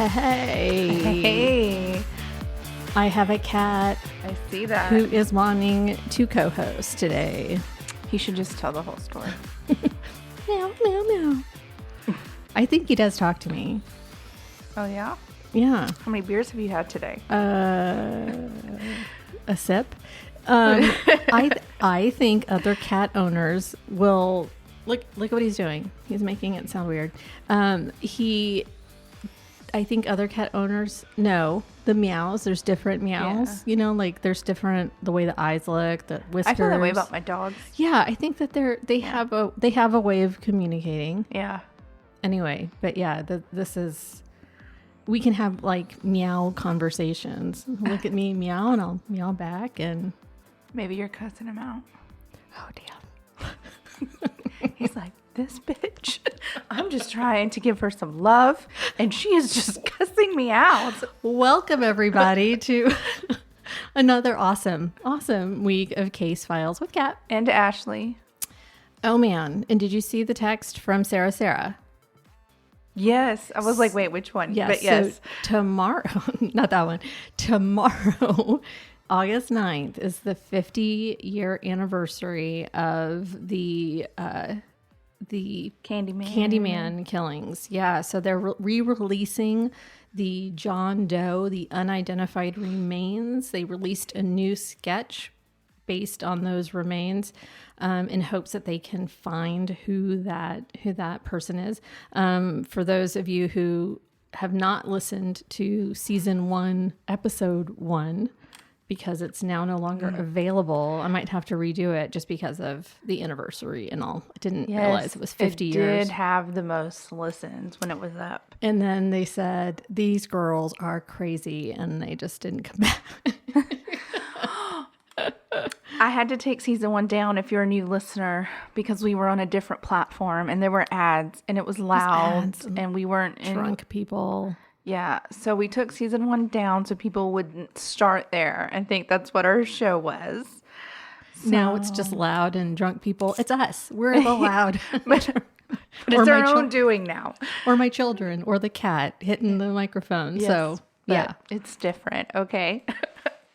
Hey. I have a cat. I see that. Who is wanting to co-host today. He should just tell the whole story. Meow, meow, meow. I think he does talk to me. Oh, yeah? Yeah. How many beers have you had today? A sip. I think other cat owners will look what he's doing. He's making it sound weird. I think other cat owners know the meows. There's different meows. Yeah. You know, like there's different the way the eyes look, the whiskers. I feel that way about my dogs. Yeah, I think that they have a way of communicating. Yeah. Anyway, but yeah, we can have like meow conversations. Look at me meow and I'll meow back, and maybe you're cussing him out. Oh damn. He's like, this bitch. I'm just trying to give her some love and she is just cussing me out. Welcome everybody to another awesome week of Case Files with Kat and Ashley. Oh man, and did you see the text from Sarah? Yes. I was like, wait, which one? Yes. But yes. So tomorrow, not that one. Tomorrow, August 9th is the 50-year anniversary of the Candyman killings. Yeah. So they're re-releasing the John Doe, the unidentified remains. They released a new sketch based on those remains in hopes that they can find who that person is. For those of you who have not listened to season 1, episode 1, because it's now no longer available, I might have to redo it just because of the anniversary and all. I didn't realize it was 50 years. It did have the most listens when it was up. And then they said, these girls are crazy, and they just didn't come back. I had to take season 1 down if you're a new listener because we were on a different platform and there were ads and it was loud and we weren't drunk people. Yeah. So we took season 1 down so people wouldn't start there and think that's what our show was. So. Now it's just loud and drunk people. It's us. We're the loud. but it's our own doing now. Or my children or the cat hitting the microphone. Yes, so yeah, it's different. Okay.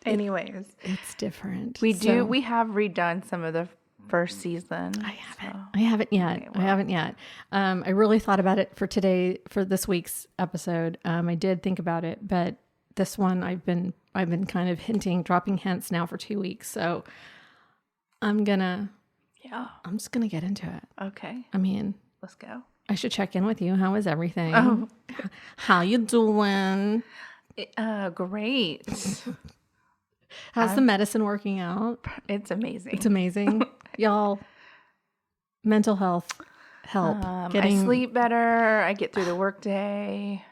Anyways, it's different. We have redone some of the first season. I haven't yet. Okay, well. I haven't yet. I really thought about it for this week's episode. I did think about it, but this one I've been kind of dropping hints now for 2 weeks. So I'm just gonna get into it. Okay. I mean, let's go. I should check in with you. How is everything? Oh. How you doing? Great. How's the medicine working out? It's amazing. It's amazing. Y'all, mental health help. I sleep better. I get through the workday.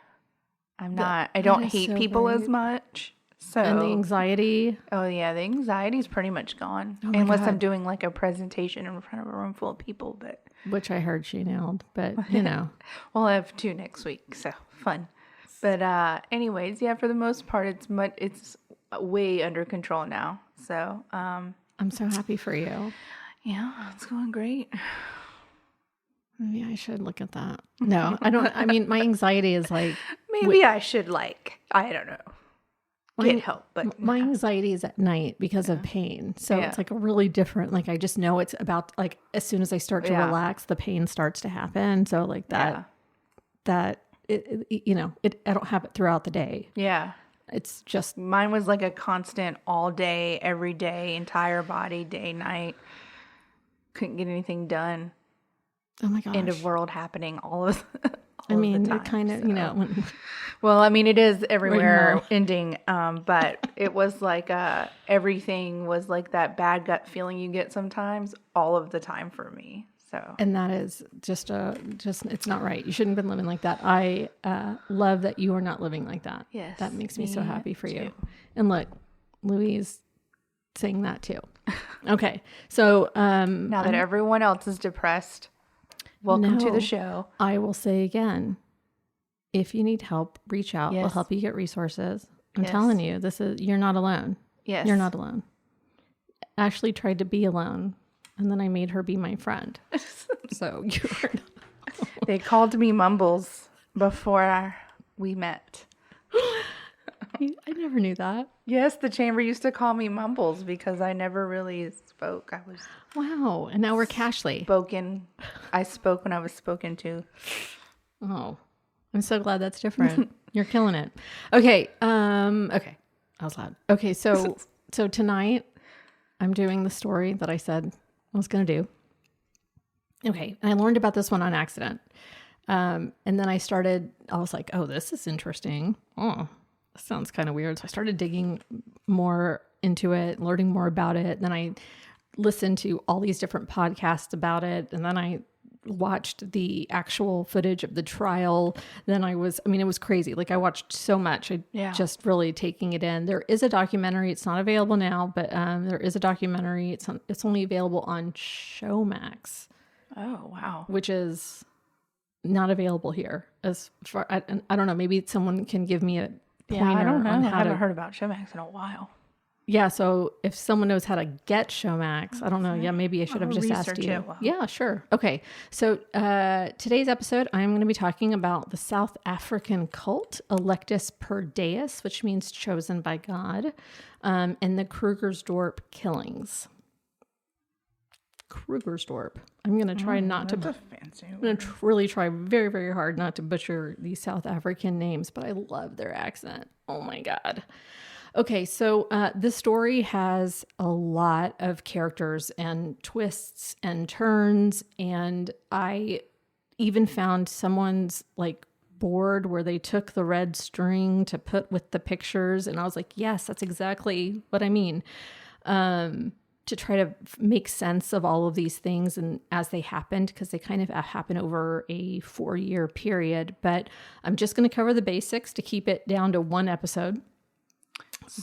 I don't hate people as much. So and the anxiety. Oh yeah, the anxiety is pretty much gone. Unless I'm doing like a presentation in front of a room full of people, but which I heard she nailed, but you know. Well, I have 2 next week, so fun. But anyways, yeah, for the most part it's way under control now. So I'm so happy for you. Yeah, it's going great. Maybe I should look at that. No, I don't. I mean, my anxiety is like maybe I should I don't know, get help. But my anxiety is at night because of pain. So it's like a really different. Like I just know it's about like as soon as I start to relax, the pain starts to happen. So like that it I don't have it throughout the day. Yeah. It's just mine was like a constant all day, every day, entire body, day, night. Couldn't get anything done. Oh my gosh. End of world happening all of the it kind of, well, I mean, it is everywhere ending. But it was like everything was like that bad gut feeling you get sometimes all of the time for me. So. And that is just it's not right. You shouldn't have been living like that. I love that you are not living like that. Yes. That makes me so happy for you. And look, Louise saying that too. Okay. So now that everyone else is depressed, welcome to the show. I will say again, if you need help, reach out. We'll help you get resources. I'm telling you, you're not alone. Yes. You're not alone. Ashley tried to be alone. And then I made her be my friend. So they called me Mumbles before we met. never knew that. Yes, the chamber used to call me Mumbles because I never really spoke. I was Wow. And now we're Cashly. I spoke when I was spoken to. Oh, I'm so glad that's different. You're killing it. Okay. Okay. I was loud. Okay. So tonight I'm doing the story that I said I was going to do. Okay. And I learned about this one on accident. And then I was like, oh, this is interesting. Oh, this sounds kind of weird. So I started digging more into it, learning more about it. Then I listened to all these different podcasts about it. And then I watched the actual footage of the trial. Then it was crazy. Like, I watched so much. Just really taking it in. There is a documentary. It's not available now, but there is a documentary. It's only available on Showmax. Oh, wow. Which is not available here. As far, I don't know. Maybe someone can give me a pointer. I don't know. On I haven't heard about Showmax in a while. Yeah, so if someone knows how to get Showmax, I don't know. Yeah, maybe I should have just asked you. Yeah, sure. Okay, so today's episode, I'm going to be talking about the South African cult, Electus per Deus, which means chosen by God, and the Krugersdorp killings. Krugersdorp. I'm going to try not to. That's a fancy word. I'm going to really try very, very hard not to butcher these South African names, but I love their accent. Oh my God. Okay, so this story has a lot of characters and twists and turns, and I even found someone's like board where they took the red string to put with the pictures, and I was like, yes, that's exactly what I mean. To try to make sense of all of these things and as they happened, because they kind of happen over a 4-year period. But I'm just going to cover the basics to keep it down to one episode.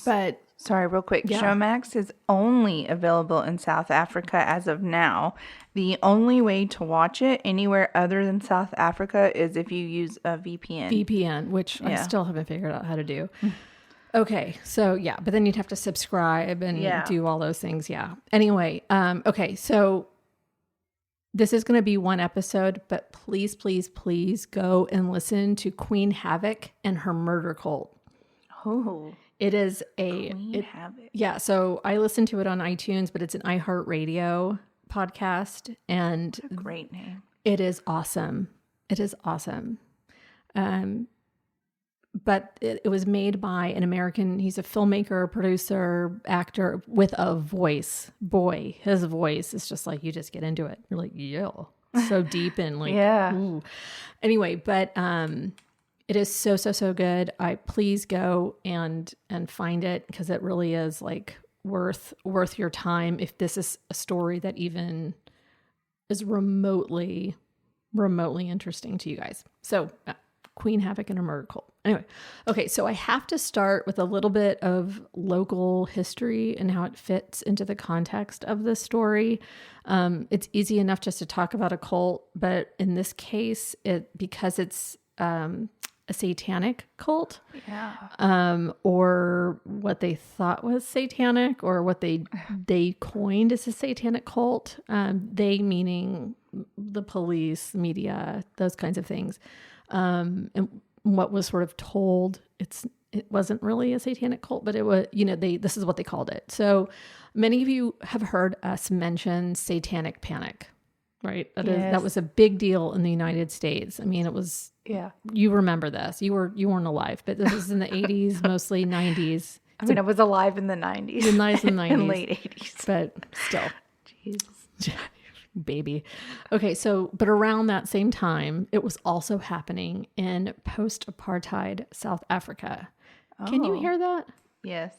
But sorry, real quick. Yeah. Showmax is only available in South Africa as of now. The only way to watch it anywhere other than South Africa is if you use a VPN. Which I still haven't figured out how to do. Okay, so yeah, but then you'd have to subscribe and do all those things. Yeah. Anyway, okay, so this is going to be one episode, but please, please, please go and listen to Queen Havoc and her murder cult. Oh, it is Havoc. Yeah, so I listened to it on iTunes, but it's an iHeartRadio podcast, and a great name. It is awesome. It is awesome. But it was made by an American. He's a filmmaker, producer, actor with a voice. Boy, his voice is just like, you just get into it. You're like, yeah, so deep and like, yeah. Ooh. Anyway, but it is so, so, so good. Please go and find it, because it really is like worth your time if this is a story that even is remotely interesting to you guys. So Queen Havoc and her murder cult. Anyway, okay, so I have to start with a little bit of local history and how it fits into the context of this story. It's easy enough just to talk about a cult, but in this case, because it's a satanic cult, or what they thought was satanic, or what they coined as a satanic cult, they meaning the police, media, those kinds of things. And what was sort of told, it wasn't really a satanic cult, but it was, this is what they called it. So many of you have heard us mention satanic panic, right? That was a big deal in the United States. I mean, it was, you remember this, you weren't alive, but this was in the 80s, mostly 90s. I was alive in the 90s. The 90s. And late 80s. But still. Jeez. Baby. Okay, but around that same time, it was also happening in post-apartheid South Africa. Oh. Can you hear that? Yes.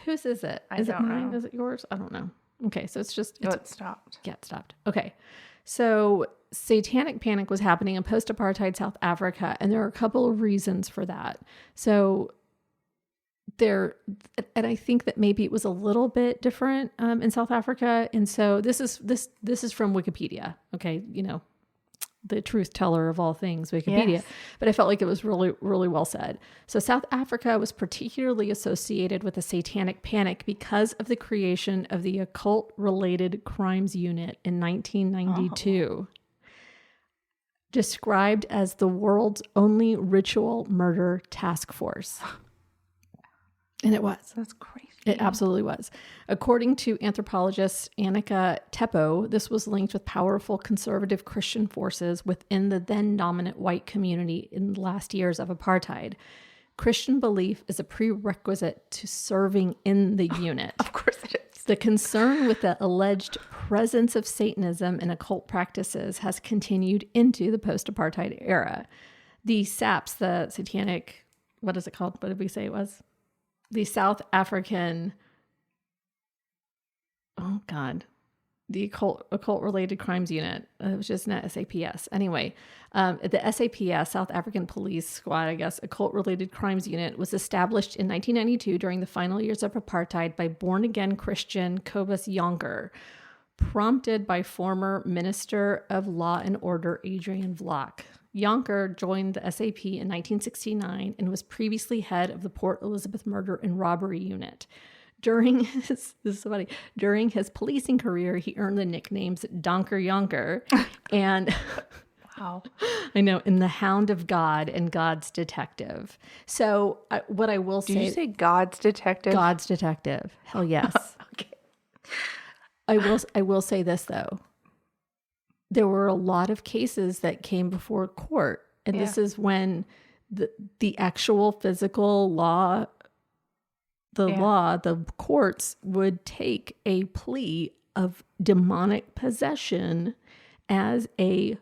Whose is it? Is it mine? Is it yours? I don't know. Okay, so it's just... it stopped. Yeah, it stopped. Okay, so satanic panic was happening in post-apartheid South Africa, and there are a couple of reasons for that. So and I think that maybe it was a little bit different in South Africa. And so this is from Wikipedia. Okay. The truth teller of all things, Wikipedia. Yes. But I felt like it was really, really well said. So South Africa was particularly associated with the satanic panic because of the creation of the Occult Related Crimes Unit in 1992. Described as the world's only ritual murder task force. And it was. That's crazy. It absolutely was. According to anthropologist Annika Teppo, this was linked with powerful conservative Christian forces within the then dominant white community in the last years of apartheid. Christian belief is a prerequisite to serving in the unit. Of course it is. The concern with the alleged presence of Satanism and occult practices has continued into the post-apartheid era. The SAPS, the satanic, what is it called? What did we say it was? The South African, the occult related crimes unit. It was just not SAPS. Anyway, the SAPS, South African Police Squad, I guess, occult related crimes unit was established in 1992 during the final years of apartheid by born-again Christian Cobus Jonker, prompted by former Minister of Law and Order Adrian Vlok. Jonker joined the SAP in 1969 and was previously head of the Port Elizabeth Murder and Robbery Unit. During his policing career, he earned the nicknames Donker Jonker and wow, I know, in The Hound of God and God's Detective. So what I will say, did you say God's Detective? God's Detective. Hell yes. Okay. I will say this though. There were a lot of cases that came before court. And this is when the actual physical law, the courts would take a plea of demonic possession as a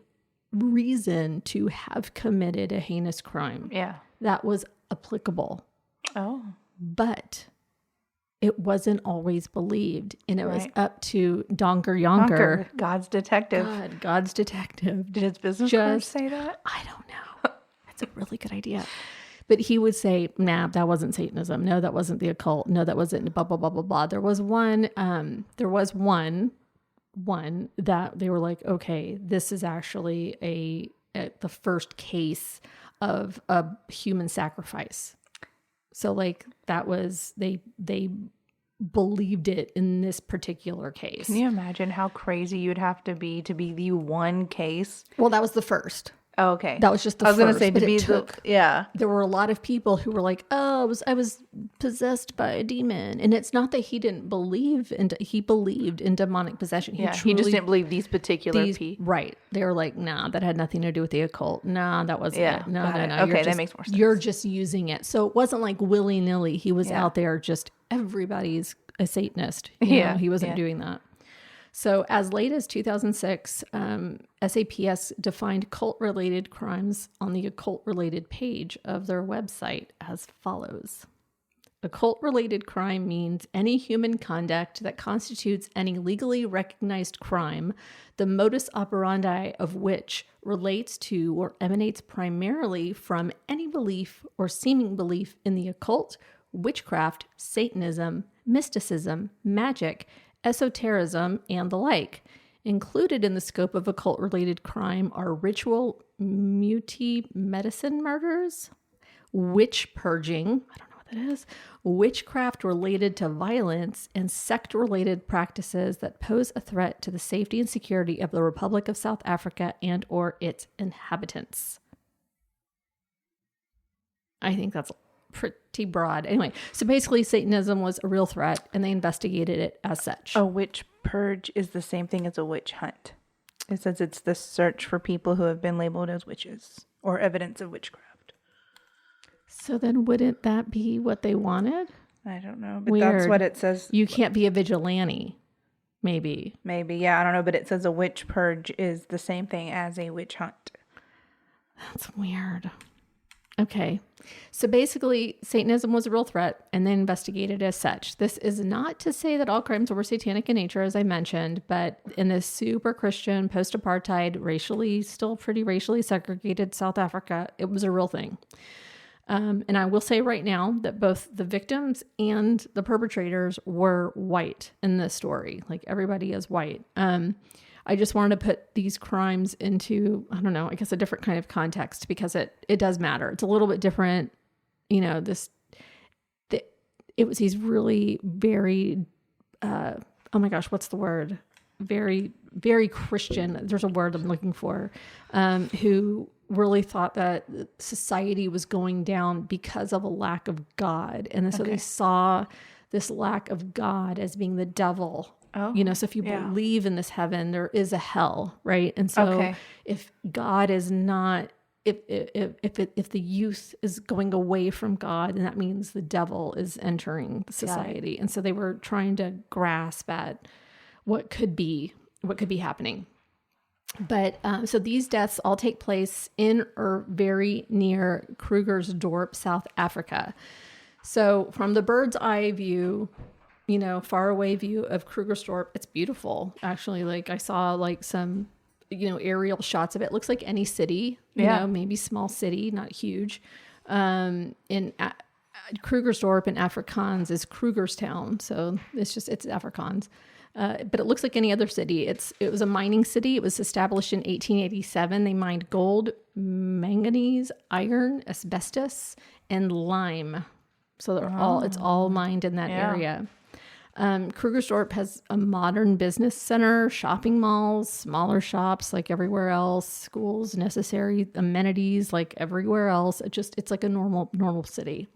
reason to have committed a heinous crime. Yeah. That was applicable. Oh. But it wasn't always believed, and it was up to Donker Jonker, God's detective. God's detective. Did his business card say that? I don't know. That's a really good idea. But he would say, nah, that wasn't Satanism. No, that wasn't the occult. No, that wasn't blah, blah, blah, blah, blah. There was one that they were like, okay, this is actually the first case of a human sacrifice. So like that was, they believed it in this particular case. Can you imagine how crazy you'd have to be the one case? Well, that was the first. Oh, okay. That was just the first. I was going to say there were a lot of people who were like, oh, I was possessed by a demon. And it's not that he didn't believe he believed in demonic possession. He just didn't believe these particular people. Right. They were like, nah, that had nothing to do with the occult. Nah, that wasn't it. No. Okay, that makes more sense. You're just using it. So it wasn't like willy-nilly. He was out there just everybody's a Satanist. You know, he wasn't doing that. So as late as 2006, SAPS defined cult-related crimes on the occult-related page of their website as follows. Occult-related crime means any human conduct that constitutes any legally recognized crime, the modus operandi of which relates to or emanates primarily from any belief or seeming belief in the occult, witchcraft, Satanism, mysticism, magic, esotericism, and the like. Included in the scope of occult-related crime are ritual medicine murders, witch purging, I don't know what that is, witchcraft related to violence, and sect-related practices that pose a threat to the safety and security of the Republic of South Africa and or its inhabitants. I think that's pretty broad. Anyway, so basically Satanism was a real threat and they investigated it as such. A witch purge is the same thing as a witch hunt. It says it's the search for people who have been labeled as witches or evidence of witchcraft. So then wouldn't that be what they wanted? I don't know, but that's what it says. You can't be a vigilante. Maybe, yeah, I don't know, but it says a witch purge is the same thing as a witch hunt. That's weird. Okay. So basically, Satanism was a real threat and they investigated as such. This is not to say that all crimes were satanic in nature, as I mentioned, but in this super Christian, post-apartheid, still pretty racially segregated South Africa, it was a real thing. And I will say right now that both the victims and the perpetrators were white in this story. Like everybody is white. I just wanted to put these crimes into, I don't know, I guess a different kind of context because it does matter. It's a little bit different. You know, it was these really very, oh my gosh, what's the word? Very very Christian, there's a word I'm looking for, who really thought that society was going down because of a lack of God. And so they saw this lack of God as being the devil. Oh, So if you believe in this heaven, there is a hell, right? And so if God is not, if the youth is going away from God, then that means the devil is entering society. And so they were trying to grasp at what could be happening. But so these deaths all take place in or very near Krugersdorp, South Africa. So from the bird's eye view, far away view of Krugersdorp, it's beautiful. Actually, like I saw like some, aerial shots of it. It looks like any city, maybe small city, not huge. In Krugersdorp in Afrikaans is Krugerstown. So it's Afrikaans. But it looks like any other city. It was a mining city. It was established in 1887. They mined gold, manganese, iron, asbestos, and lime. So it's all mined in that area. Krugersdorp has a modern business center, shopping malls, smaller shops like everywhere else, schools, necessary amenities like everywhere else. It's like a normal city.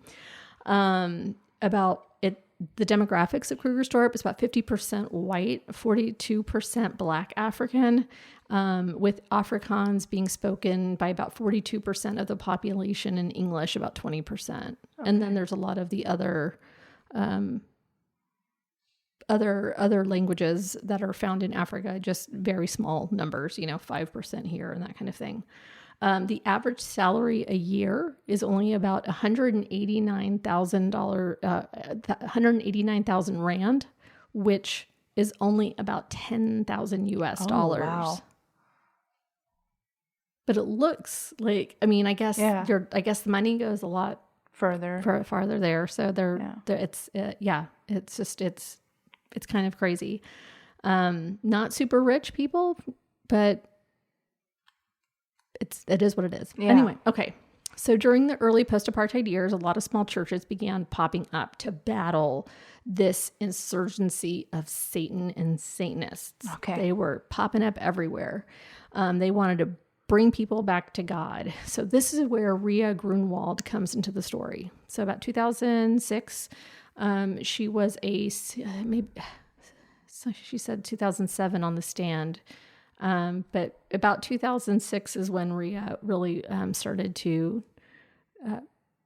The demographics of Krugersdorp is about 50% white, 42% Black African, with Afrikaans being spoken by about 42% of the population, and English about 20%. And then there's a lot of the other languages that are found in Africa, just very small numbers, 5% here and that kind of thing. The average salary a year is only about $189,000 rand, which is only about 10,000 US dollars. Wow. But it looks like, I guess the money goes a lot farther there. So it's kind of crazy. Not super rich people, but it is what it is. Yeah. Anyway, okay. So during the early post-apartheid years, a lot of small churches began popping up to battle this insurgency of Satan and Satanists. Okay. They were popping up everywhere. They wanted to bring people back to God. So this is where Ria Grunwald comes into the story. So about 2006, she was she said 2007 on the stand. But about 2006 is when Ria really started to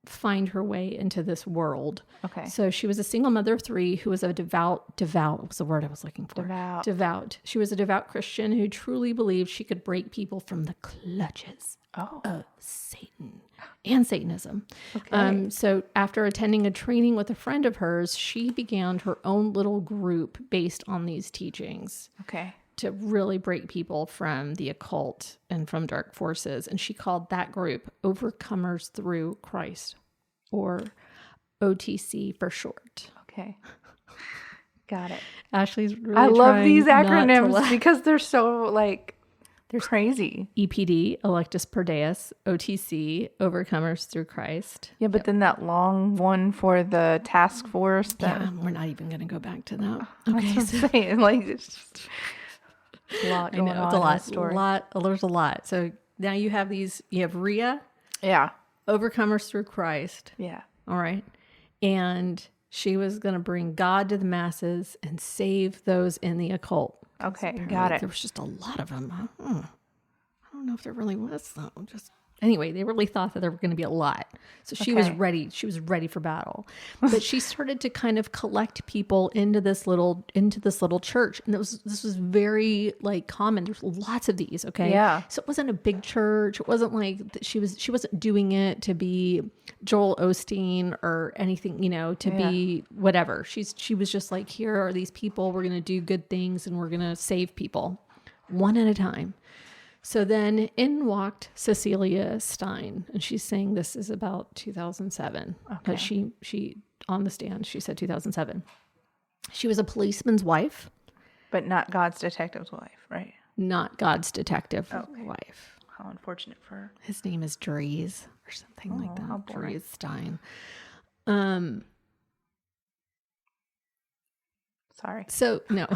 find her way into this world. Okay. So she was a single mother of three who was a devout was the word I was looking for. Devout. She was a devout Christian who truly believed she could break people from the clutches of Satan and Satanism. Okay. So after attending a training with a friend of hers, she began her own little group based on these teachings. Okay. To really break people from the occult and from dark forces. And she called that group Overcomers Through Christ, or OTC for short. Okay. Got it. Ashley's really I love these acronyms because they're so they're crazy. EPD, Electus per Deus, OTC, Overcomers Through Christ. Yeah, but then that long one for the task force. We're not even going to go back to that. Okay. That's what I'm saying. It's just... a lot going on. It's a lot. There's a lot. So now you have Ria. Yeah. Overcomers Through Christ. Yeah. All right. And she was going to bring God to the masses and save those in the occult. Okay. Got it. There was just a lot of them. I don't know if there really was though. Anyway, they really thought that there were going to be a lot. So she was ready. She was ready for battle. But she started to kind of collect people into this little church. And this was very common. There's lots of these, okay? Yeah. So it wasn't a big church. It wasn't like she wasn't doing it to be Joel Osteen or anything, to be whatever. She was just like, here are these people. We're going to do good things and we're going to save people one at a time. So then in walked Cecilia Steyn, and she's saying this is about 2007. Okay. But she on the stand, she said 2007. She was a policeman's wife. But not God's detective's wife, right? Not God's detective wife. How unfortunate for her. His name is Dries or something like that. Dries Steyn. Sorry. So no.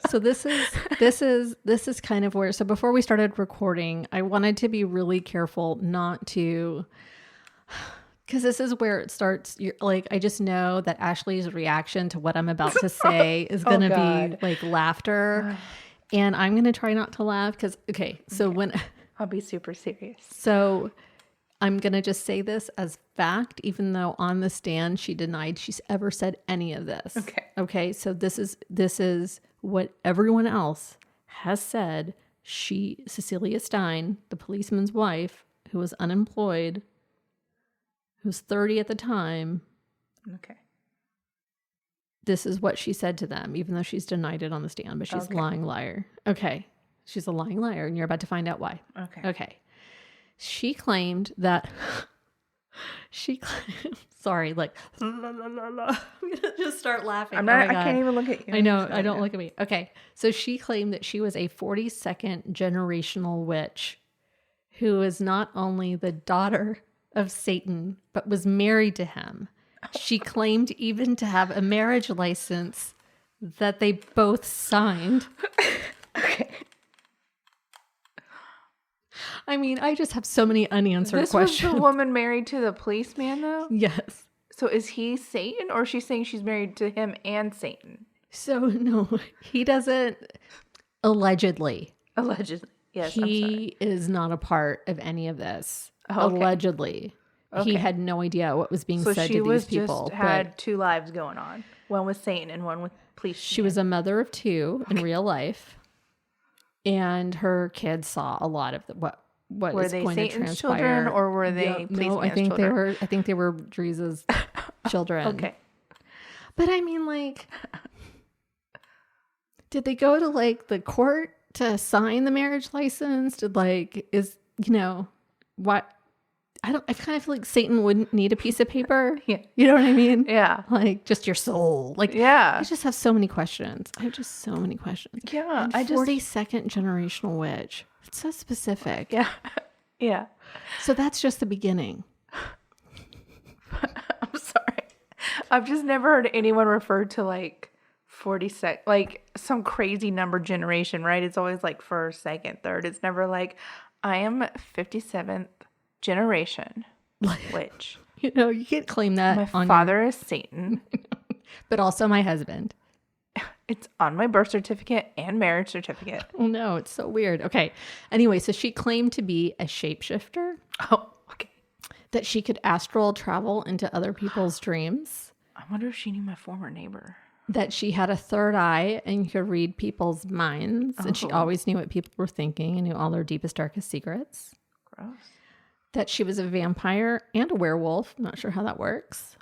So this is kind of where, so before we started recording, I wanted to be really careful not to, because this is where it starts. You're like, I just know that Ashley's reaction to what I'm about to say is going to be like laughter. And I'm going to try not to laugh because, when I'll be super serious. So I'm going to just say this as fact, even though on the stand she denied she's ever said any of this. Okay. So this is what everyone else has said. Cecilia Steyn, the policeman's wife, who was unemployed, who was 30 at the time. Okay. This is what she said to them, even though she's denied it on the stand, but she's a lying liar. Okay. She's a lying liar, and you're about to find out why. Okay. She claimed that sorry, like, la, la, la, la. I'm going to just start laughing. I can't even look at you. I know. I don't look at me. Okay. So she claimed that she was a 42nd generational witch who is not only the daughter of Satan, but was married to him. She claimed even to have a marriage license that they both signed. Okay. I mean, I just have so many unanswered questions. This was the woman married to the policeman, though? Yes. So is he Satan, or is she saying she's married to him and Satan? So, no, he doesn't. Allegedly. Yes, He is not a part of any of this. Oh, okay. Allegedly. Okay. He had no idea what was being said to these people. Just had two lives going on. One with Satan and one with police. She was a mother of two in real life. And her kids saw a lot of what were is they going Satan's to transpire. Children, or were they No, I think children? I think they were Dreza's children. Okay. But I mean, like, did they go to like the court to sign the marriage license? What? I kind of feel like Satan wouldn't need a piece of paper. Yeah. You know what I mean? Yeah. Like just your soul. Like, yeah. I just have so many questions. I have just so many questions. Yeah. And 42nd generational witch. It's so specific. Yeah. Yeah. So that's just the beginning. I'm sorry. I've just never heard anyone refer to like 42nd, like some crazy number generation, right? It's always like first, second, third. It's never like, I am 57th generation witch. You can't claim that. My father is Satan. But also my husband. It's on my birth certificate and marriage certificate. Oh no, it's so weird. Okay. Anyway, so she claimed to be a shapeshifter. Oh, okay. That she could astral travel into other people's dreams. I wonder if she knew my former neighbor. That she had a third eye and could read people's minds. And she always knew what people were thinking and knew all their deepest, darkest secrets. Gross. That she was a vampire and a werewolf. Not sure how that works.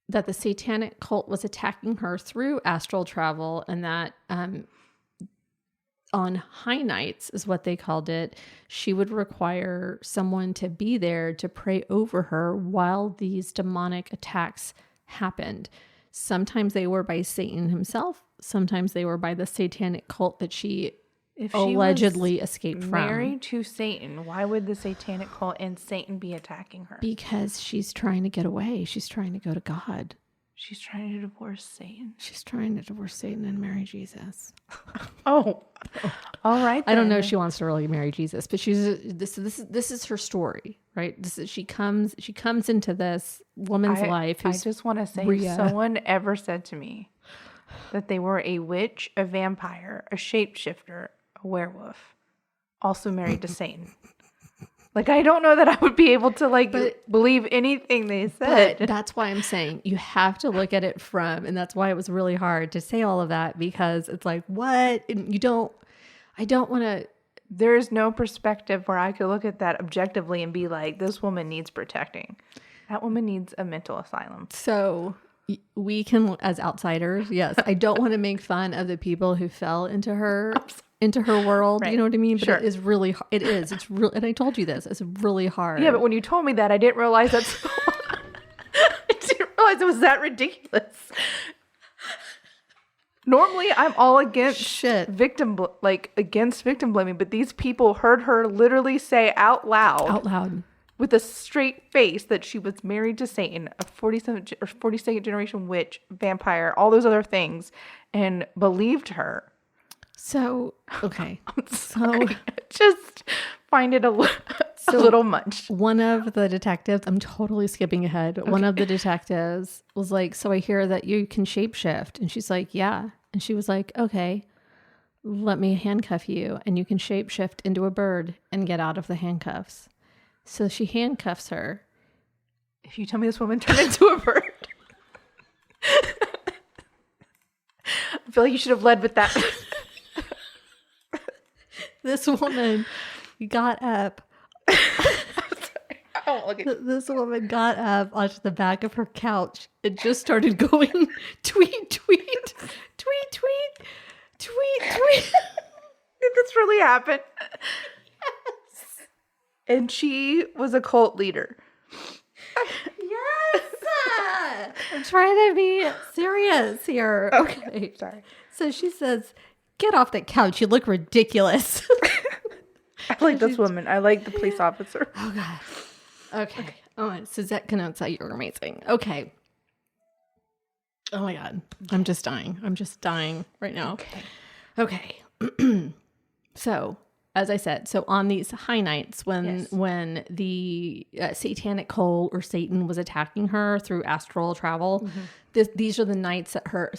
That the satanic cult was attacking her through astral travel, and that on high nights is what they called it, she would require someone to be there to pray over her while these demonic attacks happened. Sometimes they were by Satan himself. Sometimes they were by the satanic cult that she allegedly escaped from. Married to Satan, why would the satanic cult and Satan be attacking her? Because she's trying to get away. She's trying to go to God. She's trying to divorce Satan. She's trying to divorce Satan and marry Jesus. Oh, all right. Then. I don't know if she wants to really marry Jesus, but this is her story, right? She comes into this woman's life. I just want to say, if someone ever said to me that they were a witch, a vampire, a shapeshifter, a werewolf, also married to Satan. Like, I don't know that I would be able to believe anything they said. But that's why I'm saying you have to look at it from, and that's why it was really hard to say all of that, because it's like, what? And I don't want to. There's no perspective where I could look at that objectively and be like, this woman needs protecting. That woman needs a mental asylum. So we can, as outsiders, yes, I don't want to make fun of the people who fell into her world. Right. You know what I mean? But sure. It is really, it's real. And I told you this, it's really hard. Yeah, but when you told me that, I didn't realize I didn't realize it was that ridiculous. Normally, I'm all against victim blaming, but these people heard her literally say out loud with a straight face that she was married to Satan, a 42nd generation witch, vampire, all those other things, and believed her. So, okay. So just find it a little much. One of the detectives, I'm totally skipping ahead. Okay. One of the detectives was like, so I hear that you can shapeshift. And she's like, yeah. And she was like, okay, let me handcuff you and you can shapeshift into a bird and get out of the handcuffs. So she handcuffs her. If you tell me this woman turned into a bird. I feel like you should have led with that. This woman got up. I'm sorry. I don't look at This woman got up onto the back of her couch and just started going tweet, tweet, tweet, tweet, tweet, tweet. Did this really happen? Yes. And she was a cult leader. Yes. I'm trying to be serious here. Okay. Sorry. So she says, get off that couch. You look ridiculous. I like this woman. I like the police officer. Oh, God. Okay. Oh, Suzette Canozza, you're amazing. Okay. Oh, my God. I'm just dying. I'm just dying right now. Okay. So, as I said, so on these high nights when the satanic cult or Satan was attacking her through astral travel, these are the nights that her...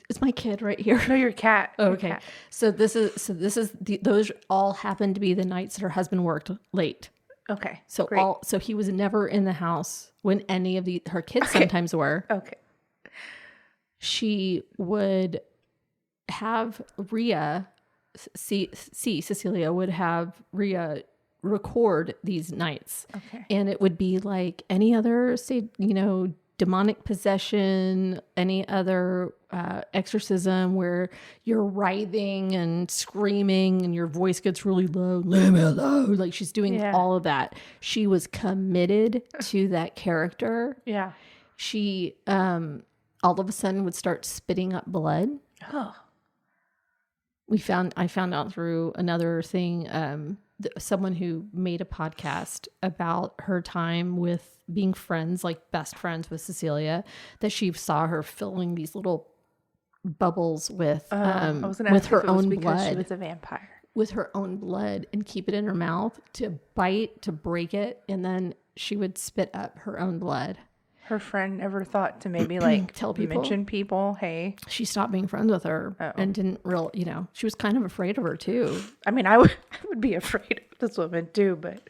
Is my kid right here? No, your cat. Oh, okay. Cat. So this is those all happened to be the nights that her husband worked late. Okay. So great. So he was never in the house when any of her kids sometimes were. Okay. She would have Rhea Cecilia would have Rhea record these nights. Okay. And it would be like any other, say, demonic possession, any other exorcism where you're writhing and screaming and your voice gets really low, like she's doing all of that. She was committed to that character. Yeah. She all of a sudden would start spitting up blood. Oh. I found out through another thing, someone who made a podcast about her time with being friends, like best friends with Cecilia, that she saw her filling these little bubbles with her own blood. She was a vampire. With her own blood and keep it in her mouth to bite, to break it. And then she would spit up her own blood. Her friend never thought to maybe tell people, mention people, hey. She stopped being friends with her and didn't she was kind of afraid of her too. I mean, I would be afraid of this woman too, but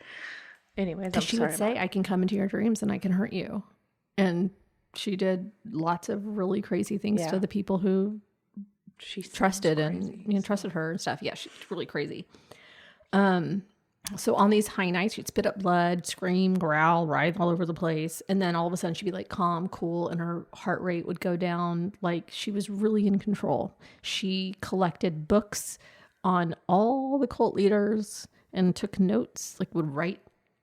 anyways, she would say, I can come into your dreams and I can hurt you. And she did lots of really crazy things to the people who she trusted and trusted her and stuff. Yeah, she's really crazy. So on these high nights, she'd spit up blood, scream, growl, writhe all over the place. And then all of a sudden she'd be like calm, cool, and her heart rate would go down. Like she was really in control. She collected books on all the cult leaders and took notes, like would write,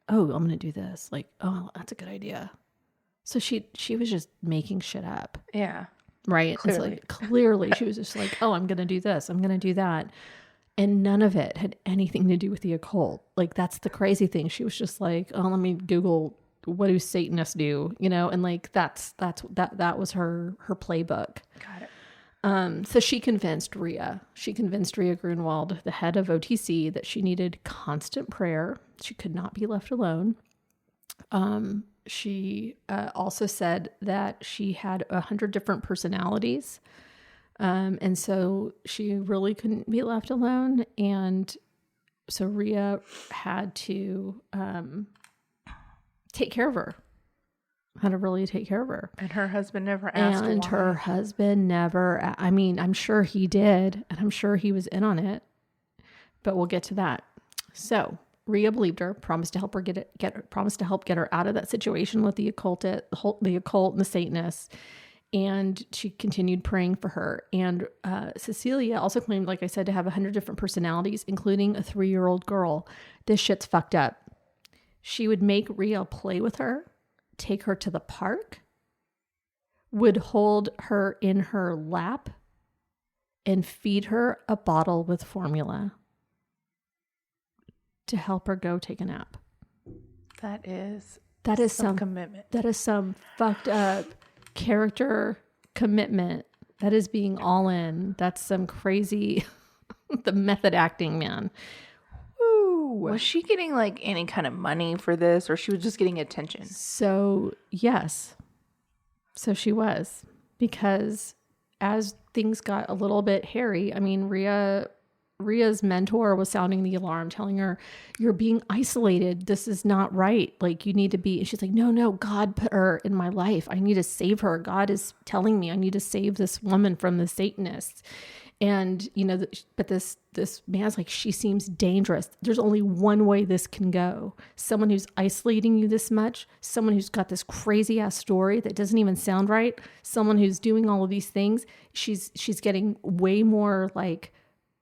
oh, I'm going to do this. Like, oh, that's a good idea. So she was just making shit up. Yeah. Right? Clearly. Clearly she was just like, oh, I'm going to do this. I'm going to do that. And none of it had anything to do with the occult. Like, that's the crazy thing. She was just like, oh, let me Google, what do Satanists do? And like, that was her playbook. Got it. So she convinced Rhea Grunwald, the head of OTC, that she needed constant prayer. She could not be left alone. She also said that she had 100 different personalities. And so she really couldn't be left alone. And so Rhea had to take care of her. How to really take care of her. And her husband never asked why. Her husband never, I mean, I'm sure he did, and I'm sure he was in on it, but we'll get to that. So Rhea believed her, promised to help her get her out of that situation with the occult and the Satanists. And she continued praying for her. And Cecilia also claimed, like I said, to have 100 different personalities, including a 3-year-old girl. This shit's fucked up. She would make Rhea play with her, take her to the park, would hold her in her lap, and feed her a bottle with formula to help her go take a nap. That is some commitment. That is some fucked up character commitment. That is being all in. That's some crazy, the method acting, man. Woo. Was she getting like any kind of money for this, or she was just getting attention? So, yes. So she was, because as things got a little bit hairy, I mean, Rhea's mentor was sounding the alarm, telling her, you're being isolated. This is not right. Like, you need to be. And she's like, no, God put her in my life. I need to save her. God is telling me I need to save this woman from the Satanists. And, but this man's like, she seems dangerous. There's only one way this can go. Someone who's isolating you this much, someone who's got this crazy ass story that doesn't even sound right, someone who's doing all of these things. She's getting way more like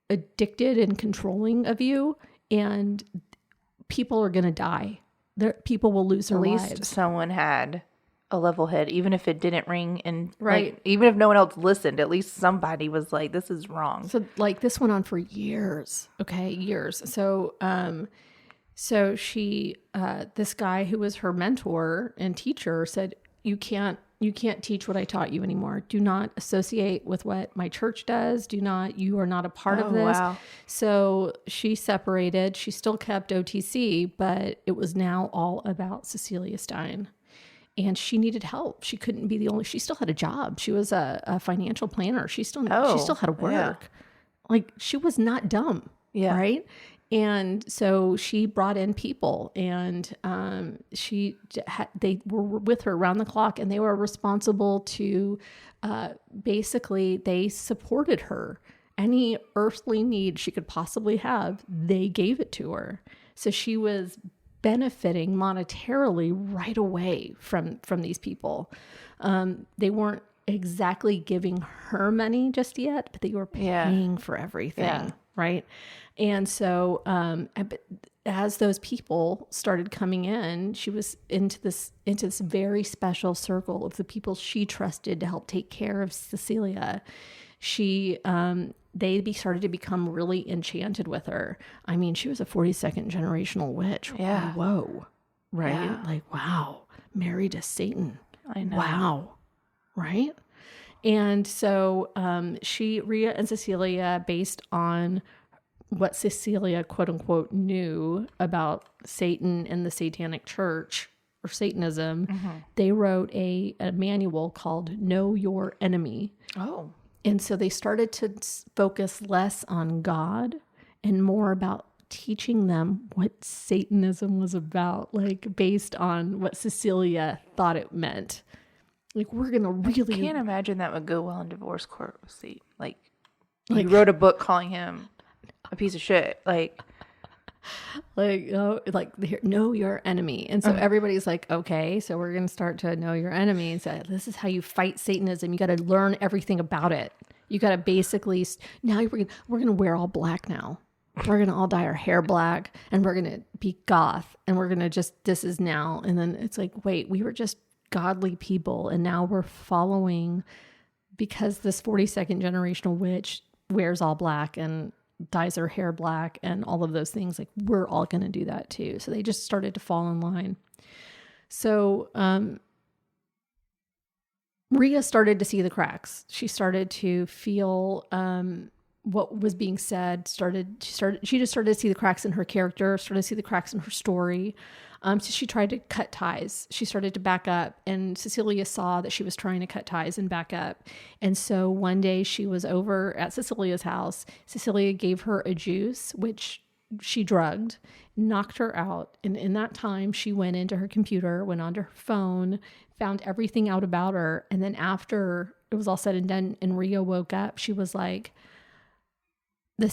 addicted and controlling of you, and people are going to die. People will lose their lives. At least someone had a level head, even if it didn't ring, and right, like, even if no one else listened, at least somebody was like, this is wrong. So like this went on for years. Okay. Years. So she, this guy who was her mentor and teacher said, you can't teach what I taught you anymore. Do not associate with what my church does. You are not a part of this. Wow. So she separated. She still kept OTC, but it was now all about Cecilia Steyn. And she needed help. She couldn't be the only. She still had a job. She was a financial planner. She still had to work. Yeah. Like, she was not dumb. Yeah. Right. And so she brought in people, and they were with her around the clock, and they were responsible to basically, they supported her. Any earthly need she could possibly have, they gave it to her. So she was benefiting monetarily right away from these people. They weren't exactly giving her money just yet, but they were paying for everything, right? And so as those people started coming in, she was into this very special circle of the people she trusted to help take care of Cecilia. They started to become really enchanted with her. I mean, she was a 42nd generational witch. Yeah. Whoa. Right? Yeah. Like, wow. Married to Satan. I know. Wow. Right? And so Rhea and Cecilia, based on what Cecilia, quote unquote, knew about Satan and the Satanic Church or Satanism, they wrote a manual called Know Your Enemy. Oh. And so they started to focus less on God and more about teaching them what Satanism was about, like based on what Cecilia thought it meant. Like, we're going to really... I can't imagine that would go well in divorce court with Satan. Like, you wrote a book calling him a piece of shit. Know your enemy. And so everybody's like, okay, so we're going to start to know your enemy. And so this is how you fight Satanism. You got to learn everything about it. You got to basically, now we're going to wear all black now. We're going to all dye our hair black, and we're going to be goth, and we're going to this is now. And then it's like, wait, we were just godly people, and now we're following, because this 42nd generational witch wears all black and dyes her hair black and all of those things, like, we're all going to do that too. So they just started to fall in line. So Rhea started to see the cracks. She started to feel what was being said. She just started to see the cracks in her character, started to see the cracks in her story. So she tried to cut ties. She started to back up, and Cecilia saw that she was trying to cut ties and back up. And so one day she was over at Cecilia's house. Cecilia gave her a juice, which she drugged, knocked her out. And in that time, she went into her computer, went onto her phone, found everything out about her. And then after it was all said and done and Rhea woke up, she was like, the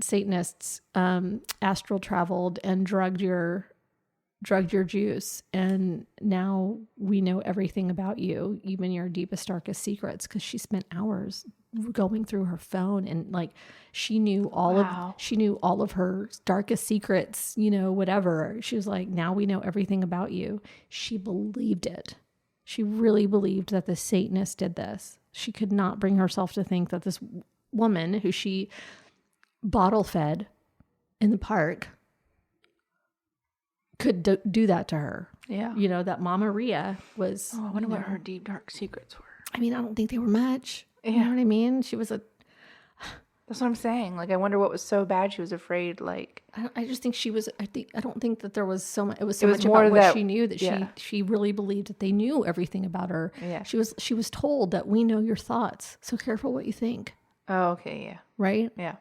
Satanists astral traveled and drugged your juice, and now we know everything about you, even your deepest, darkest secrets, because she spent hours going through her phone, and like she knew all of her darkest secrets, whatever. She was like, now we know everything about you. She believed it. She really believed that the Satanists did this. She could not bring herself to think that this woman who she bottle fed in the park could do that to her. Yeah. That Mama Rhea was... Oh, I wonder what her deep, dark secrets were. I mean, I don't think they were much. Yeah. You know what I mean? She was That's what I'm saying. Like, I wonder what was so bad she was afraid, like... I just think she was... I don't think that there was so much... It was was much more about what that- she knew that yeah. she really believed that they knew everything about her. Yeah. She was told that we know your thoughts, so careful what you think. Oh, okay, yeah. Right? Yeah.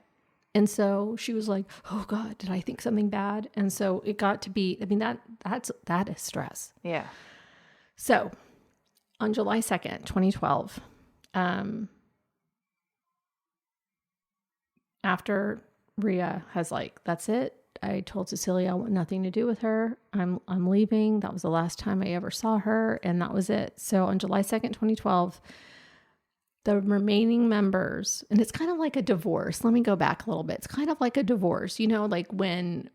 And so she was like, oh God, did I think something bad? And so it got to be... I mean, that is stress. Yeah. So on July 2nd, 2012... after Rhea has like, that's it. I told Cecilia I want nothing to do with her. I'm leaving. That was the last time I ever saw her. And that was it. So on July 2nd, 2012, the remaining members, and it's kind of like a divorce. Let me go back a little bit. It's kind of like a divorce, like when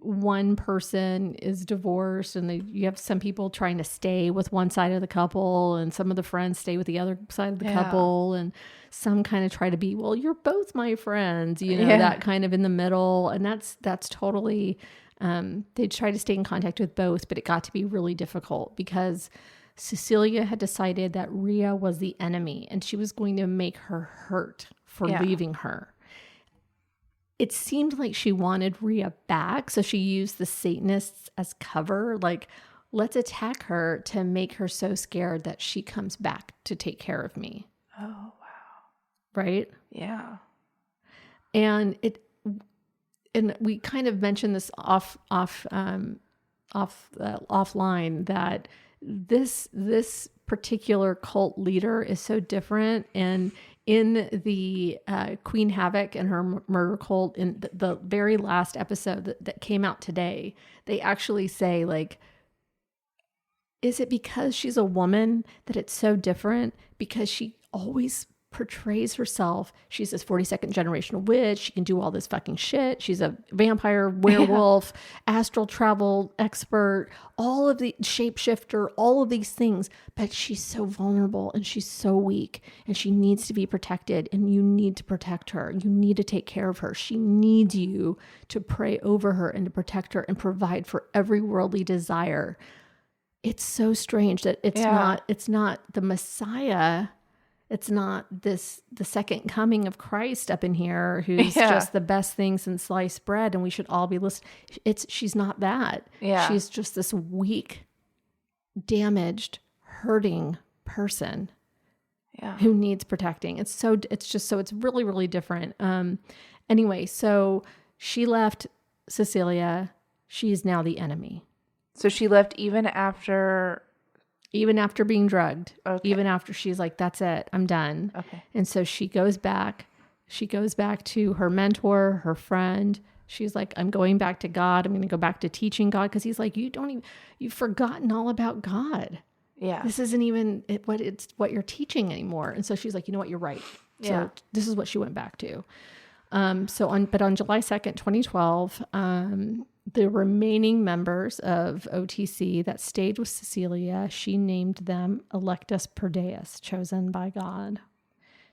one person is divorced and you have some people trying to stay with one side of the couple and some of the friends stay with the other side of the couple, and some kind of try to be, well, you're both my friends, that kind of in the middle. And that's totally, they tried to stay in contact with both, but it got to be really difficult because Cecilia had decided that Rhea was the enemy and she was going to make her hurt for leaving her. It seemed like she wanted Rhea back, so she used the Satanists as cover. Like, let's attack her to make her so scared that she comes back to take care of me. Oh, wow. Right? Yeah. And we kind of mentioned this offline that this particular cult leader is so different. And in the Queen Havoc and her murder cult, in the very last episode that came out today, they actually say, like, is it because she's a woman that it's so different? Because she always portrays herself. She's this 42nd generation witch. She can do all this fucking shit. She's a vampire, werewolf, astral travel expert, all of the shapeshifter, all of these things. But she's so vulnerable and she's so weak and she needs to be protected, and you need to protect her. You need to take care of her. She needs you to pray over her and to protect her and provide for every worldly desire. It's so strange that it's not the Messiah. It's not the second coming of Christ up in here who's just the best thing since sliced bread and we should all be listening. She's not that. Yeah. She's just this weak, damaged, hurting person who needs protecting. It's really, really different. Anyway, so she left Cecilia. She's now the enemy. So she left even after being drugged, okay. Even after she's like, that's it, I'm done. Okay. And so she goes back to her mentor, her friend. She's like, I'm going back to God. I'm going to go back to teaching God. Cause he's like, you've forgotten all about God. Yeah. This isn't even what you're teaching anymore. And so she's like, you know what? You're right. So this is what she went back to. On July 2nd, 2012, the remaining members of OTC that stayed with Cecilia, she named them Electus per Deus, chosen by God,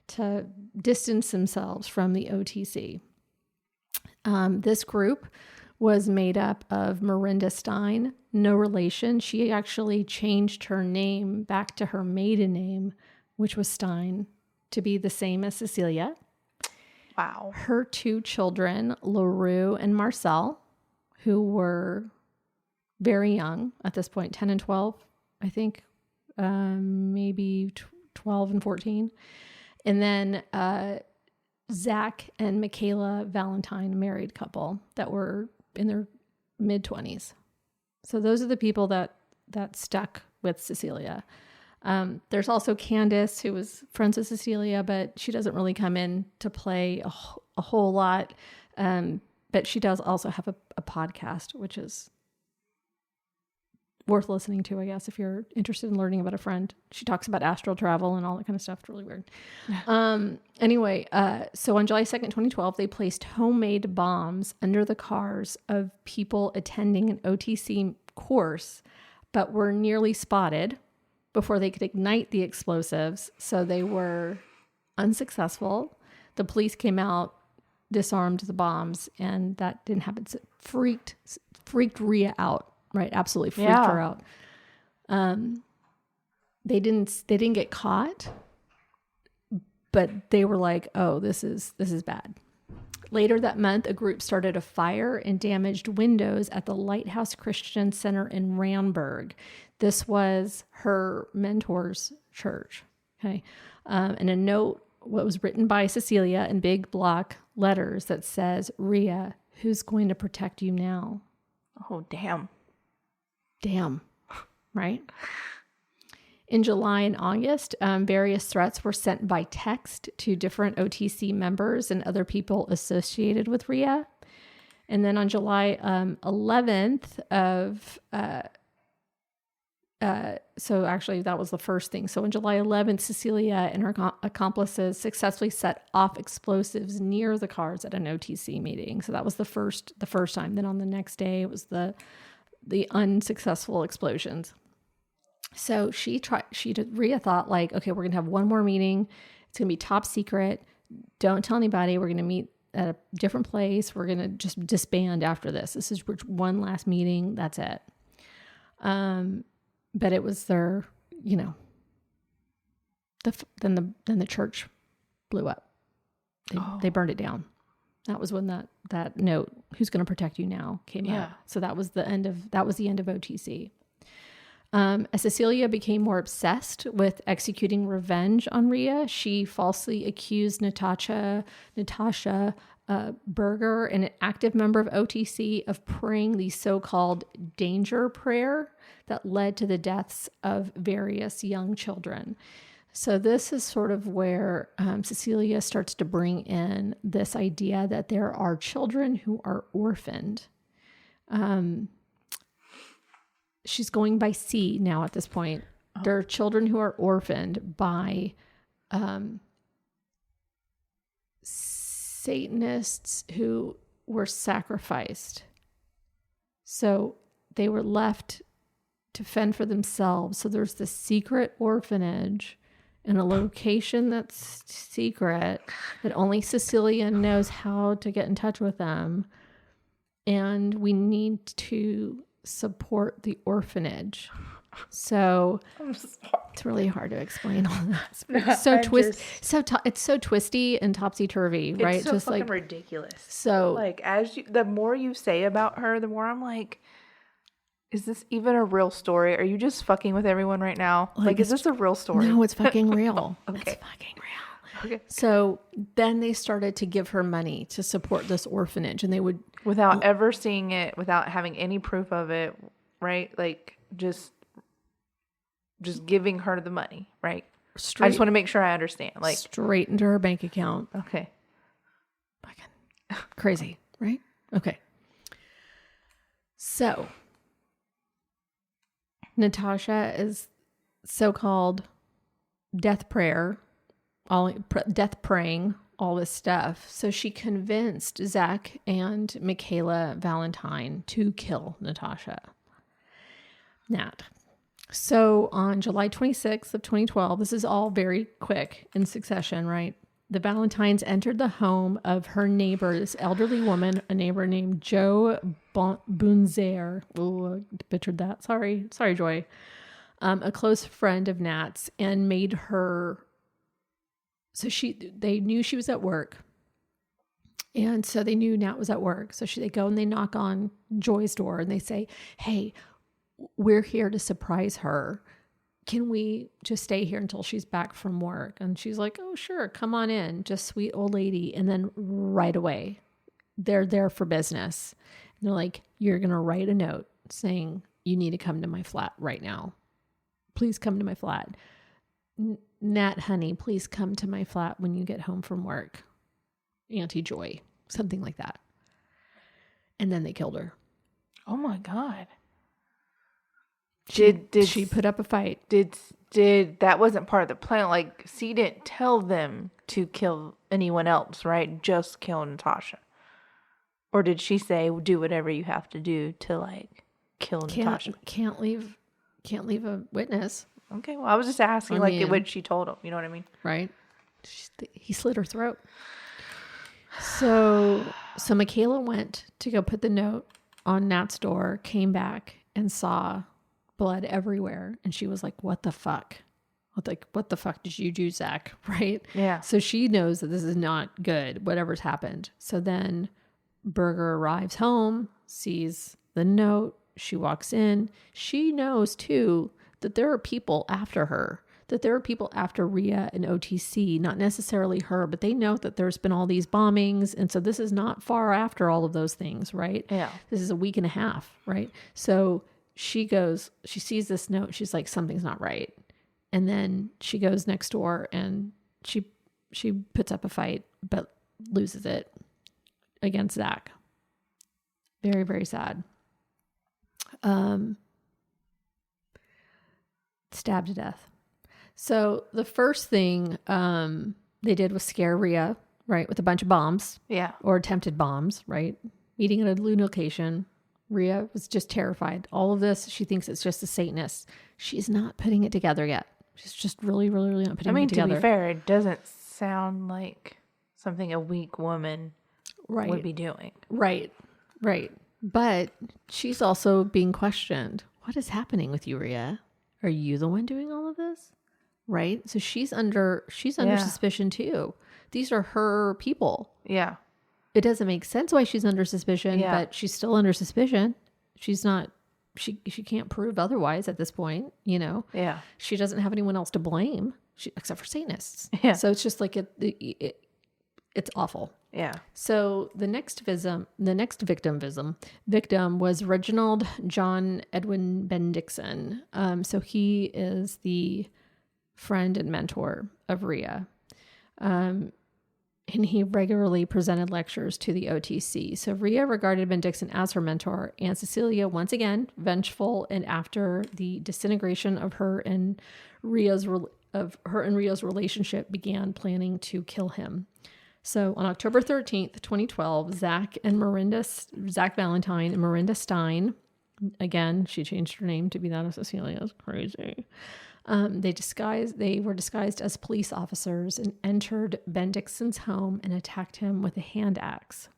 to distance themselves from the OTC. This group was made up of Miranda Steyn, no relation. She actually changed her name back to her maiden name, which was Steyn, to be the same as Cecilia. Wow. Her two children, LaRue and Marcel, who were very young at this point, 10 and 12, I think, maybe 12 and 14. And then Zach and Michaela Valentine, married couple that were in their mid-20s. So those are the people that stuck with Cecilia. There's also Candace, who was friends with Cecilia, but she doesn't really come in to play a whole lot. But she does also have a podcast, which is worth listening to, I guess, if you're interested in learning about a friend. She talks about astral travel and all that kind of stuff. It's really weird. Anyway, so on July 2nd, 2012, they placed homemade bombs under the cars of people attending an OTC course, but were nearly spotted before they could ignite the explosives. So they were unsuccessful. The police came out disarmed the bombs, and that didn't happen. So it freaked Rhea out, right? Absolutely freaked her out. They didn't get caught, but they were like, oh, this is bad. Later that month, a group started a fire and damaged windows at the Lighthouse Christian Center in Ramberg. This was her mentor's church. Okay. And a note, what was written by Cecilia in big block letters that says, Rhea, who's going to protect you now? Oh, damn. Damn. Right? In July and August, various threats were sent by text to different OTC members and other people associated with Rhea. And then on July 11th so actually that was the first thing. So on July 11th, Cecilia and her accomplices successfully set off explosives near the cars at an OTC meeting. So that was the first time. Then on the next day, it was the unsuccessful explosions. So Rhea thought like, okay, we're going to have one more meeting. It's going to be top secret. Don't tell anybody. We're going to meet at a different place. We're going to just disband after this. This is one last meeting. That's it. But it was their, then the church blew up. They burned it down. That was when that note, who's going to protect you now, came out. So that was the end of OTC. As Cecilia became more obsessed with executing revenge on Rhea, she falsely accused Natasha Berger, an active member of OTC, of praying the so-called danger prayer that led to the deaths of various young children. So this is sort of where Cecilia starts to bring in this idea that there are children who are orphaned. She's going by C now at this point. Oh. There are children who are orphaned by Satanists who were sacrificed. So they were left to fend for themselves. So there's this secret orphanage in a location that's secret that only Cecilia knows how to get in touch with them. And we need to support the orphanage. So it's really hard to explain all that. It's so twisty and topsy-turvy, right? It's so just fucking like ridiculous. So like the more you say about her, the more I'm like, is this even a real story? Are you just fucking with everyone right now? Like is this a real story? No, it's fucking real. Okay. It's fucking real. Okay. So then they started to give her money to support this orphanage, and they would without ever seeing it, without having any proof of it, right? Like just giving her the money, right? I just want to make sure I understand. Like straight into her bank account. Okay. Fucking crazy, right? Okay. So Natasha is so-called death praying, all this stuff. So she convinced Zach and Michaela Valentine to kill Natasha. Nat. So on July 26th of 2012, this is all very quick in succession, right? The Valentines entered the home of her neighbor, this elderly woman, a neighbor named Jo Bunzer. Oh, I butchered that. Sorry, Joy. A close friend of Nat's, and made her. So they knew she was at work, and so they knew Nat was at work. So they go and they knock on Joy's door, and they say, "Hey, we're here to surprise her. Can we just stay here until she's back from work?" And she's like, "Oh, sure. Come on in. Just sweet old lady." And then right away, they're there for business. And they're like, "You're going to write a note saying you need to come to my flat right now. Please come to my flat. Nat, honey, please come to my flat when you get home from work. Auntie Joy." Something like that. And then they killed her. Oh my God. Did she put up a fight? Did that wasn't part of the plan? Like, C didn't tell them to kill anyone else, right? Just kill Natasha. Or did she say, do whatever you have to do to like kill Natasha? Can't leave a witness. Okay, well, I was just asking what she told him. You know what I mean? Right. He slit her throat. So Michaela went to go put the note on Nat's door, came back and saw blood everywhere. And she was like, what the fuck? What the fuck did you do, Zach? Right? Yeah. So she knows that this is not good, whatever's happened. So then Berger arrives home, sees the note. She walks in. She knows too that there are people after her, that there are people after Rhea and OTC, not necessarily her, but they know that there's been all these bombings. And so this is not far after all of those things, right? Yeah. This is a week and a half, right? So she sees this note. She's like, something's not right. And then she goes next door and she puts up a fight, but loses it against Zach. Very, very sad. Stabbed to death. So the first thing they did was scare Rhea, right, with a bunch of bombs. Yeah. Or attempted bombs, right? Meeting at a new location. Rhea was just terrified. All of this, she thinks it's just the Satanists. She's not putting it together yet. She's just really, really, really not putting it together. To be fair, it doesn't sound like something a weak woman would be doing. Right. But she's also being questioned. What is happening with you, Rhea? Are you the one doing all of this? Right? So she's under suspicion too. These are her people. Yeah. It doesn't make sense why she's under suspicion, but she's still under suspicion. She's not, she can't prove otherwise at this point, you know? Yeah. She doesn't have anyone else to blame except for Satanists. Yeah. So it's just like it's awful. Yeah. So the next victim was Reginald John Edwin Bendixson. So he is the friend and mentor of Rhea. And he regularly presented lectures to the OTC. So Rhea regarded Bendixson as her mentor, and Cecilia, once again, vengeful, and after the disintegration of her and Rhea's relationship, began planning to kill him. So on October 13th, 2012, Zach Valentine and Miranda Steyn, again, she changed her name to be that of Cecilia. It's crazy. They were disguised as police officers and entered Bendixson's home and attacked him with a hand axe.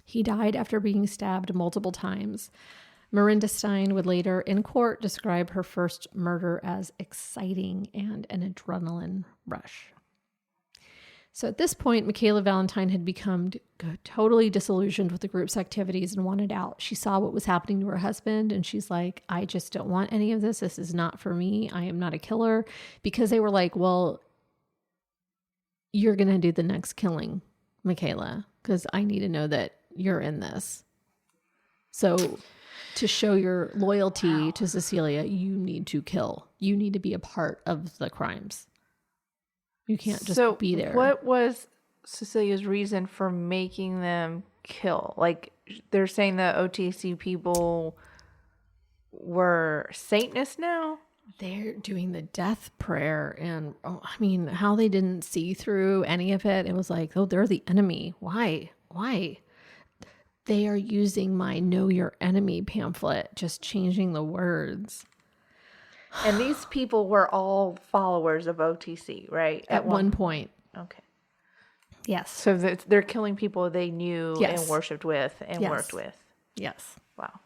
He died after being stabbed multiple times. Miranda Steyn would later in court describe her first murder as exciting and an adrenaline rush. So at this point, Michaela Valentine had become totally disillusioned with the group's activities and wanted out. She saw what was happening to her husband and she's like, I just don't want any of this. This is not for me. I am not a killer. Because they were like, well, you're going to do the next killing, Michaela, because I need to know that you're in this. So to show your loyalty to Cecilia, you need to kill. You need to be a part of the crimes. You can't just be there. What was Cecilia's reason for making them kill? Like, they're saying the OTC people were Satanists now? They're doing the death prayer. And, how they didn't see through any of it. It was like, oh, they're the enemy. Why? They are using my Know Your Enemy pamphlet, just changing the words. And these people were all followers of OTC, right? At one point. Okay. Yes. So they're killing people they knew and worshipped with and worked with. Yes. Wow.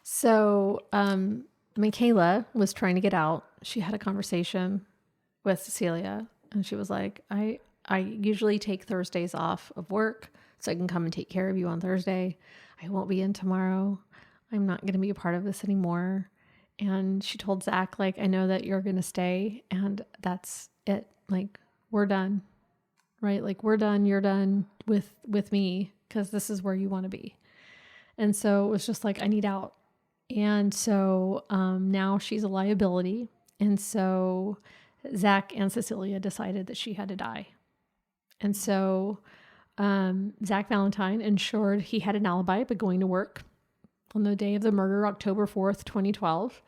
So Michaela was trying to get out. She had a conversation with Cecilia and she was like, I usually take Thursdays off of work so I can come and take care of you on Thursday. I won't be in tomorrow. I'm not going to be a part of this anymore. And she told Zach, like, I know that you're going to stay and that's it. Like, we're done, right? Like, we're done. You're done with me because this is where you want to be. And so it was just like, I need out. And so now she's a liability. And so Zach and Cecilia decided that she had to die. And so Zach Valentine ensured he had an alibi by going to work on the day of the murder, October 4th, 2012.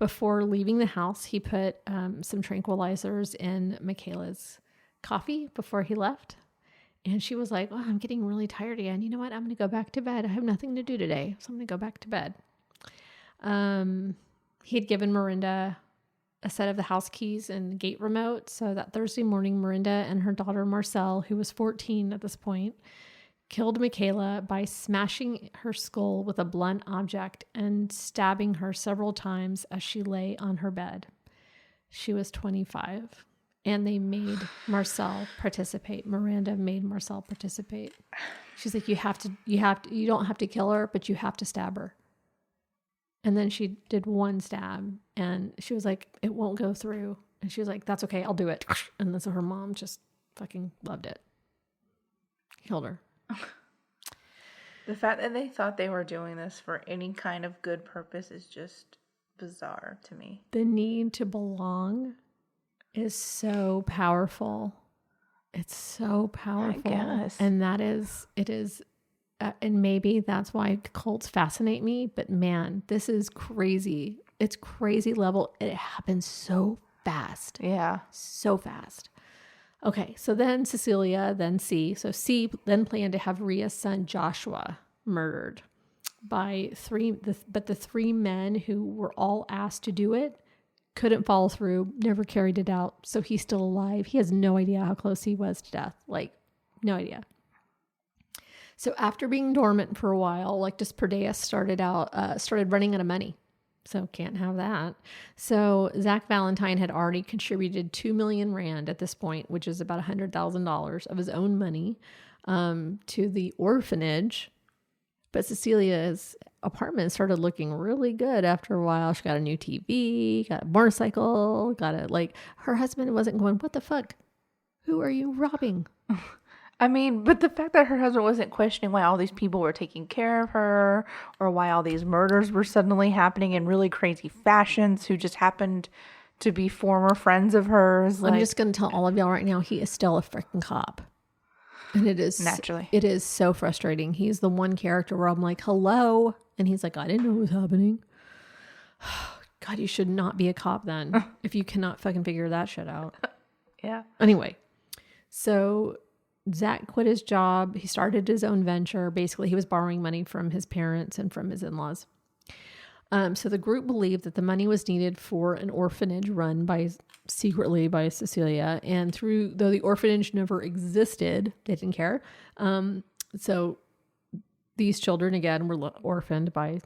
Before leaving the house, he put some tranquilizers in Michaela's coffee before he left. And she was like, oh, I'm getting really tired again. You know what? I'm going to go back to bed. I have nothing to do today, so I'm going to go back to bed. He had given Miranda a set of the house keys and gate remote. So that Thursday morning, Miranda and her daughter Marcelle, who was 14 at this point, killed Michaela by smashing her skull with a blunt object and stabbing her several times as she lay on her bed. She was 25, and they made Marcelle participate. Miranda made Marcelle participate. She's like, you don't have to kill her, but you have to stab her. And then she did one stab, and she was like, it won't go through. And she was like, that's okay, I'll do it. And then so her mom just fucking loved it. Killed her. The fact that they thought they were doing this for any kind of good purpose is just bizarre to me. The need to belong is so powerful. It's so powerful. I guess. And it is, and maybe that's why cults fascinate me. But man, this is crazy. It's crazy level. It happens so fast. Yeah. So fast. Okay, so then Cecilia, then C. So C then planned to have Ria's son Joshua murdered by but the three men who were all asked to do it couldn't follow through, never carried it out. So he's still alive. He has no idea how close he was to death. Like, no idea. So after being dormant for a while, Electus Perdeus started running out of money. So can't have that. So Zach Valentine had already contributed 2 million rand at this point, which is about $100,000 of his own money, to the orphanage. But Cecilia's apartment started looking really good after a while. She got a new TV, got a motorcycle, her husband wasn't going, what the fuck? Who are you robbing? I mean, but the fact that her husband wasn't questioning why all these people were taking care of her or why all these murders were suddenly happening in really crazy fashions who just happened to be former friends of hers. I'm just going to tell all of y'all right now, he is still a freaking cop. And it is naturally. It is so frustrating. He's the one character where I'm like, hello. And he's like, I didn't know what was happening. God, you should not be a cop then if you cannot fucking figure that shit out. Yeah. Anyway, so Zach quit his job. He started his own venture. Basically, he was borrowing money from his parents and from his in-laws. So the group believed that the money was needed for an orphanage run secretly by Cecilia. And though the orphanage never existed, they didn't care. So these children, again, were orphaned by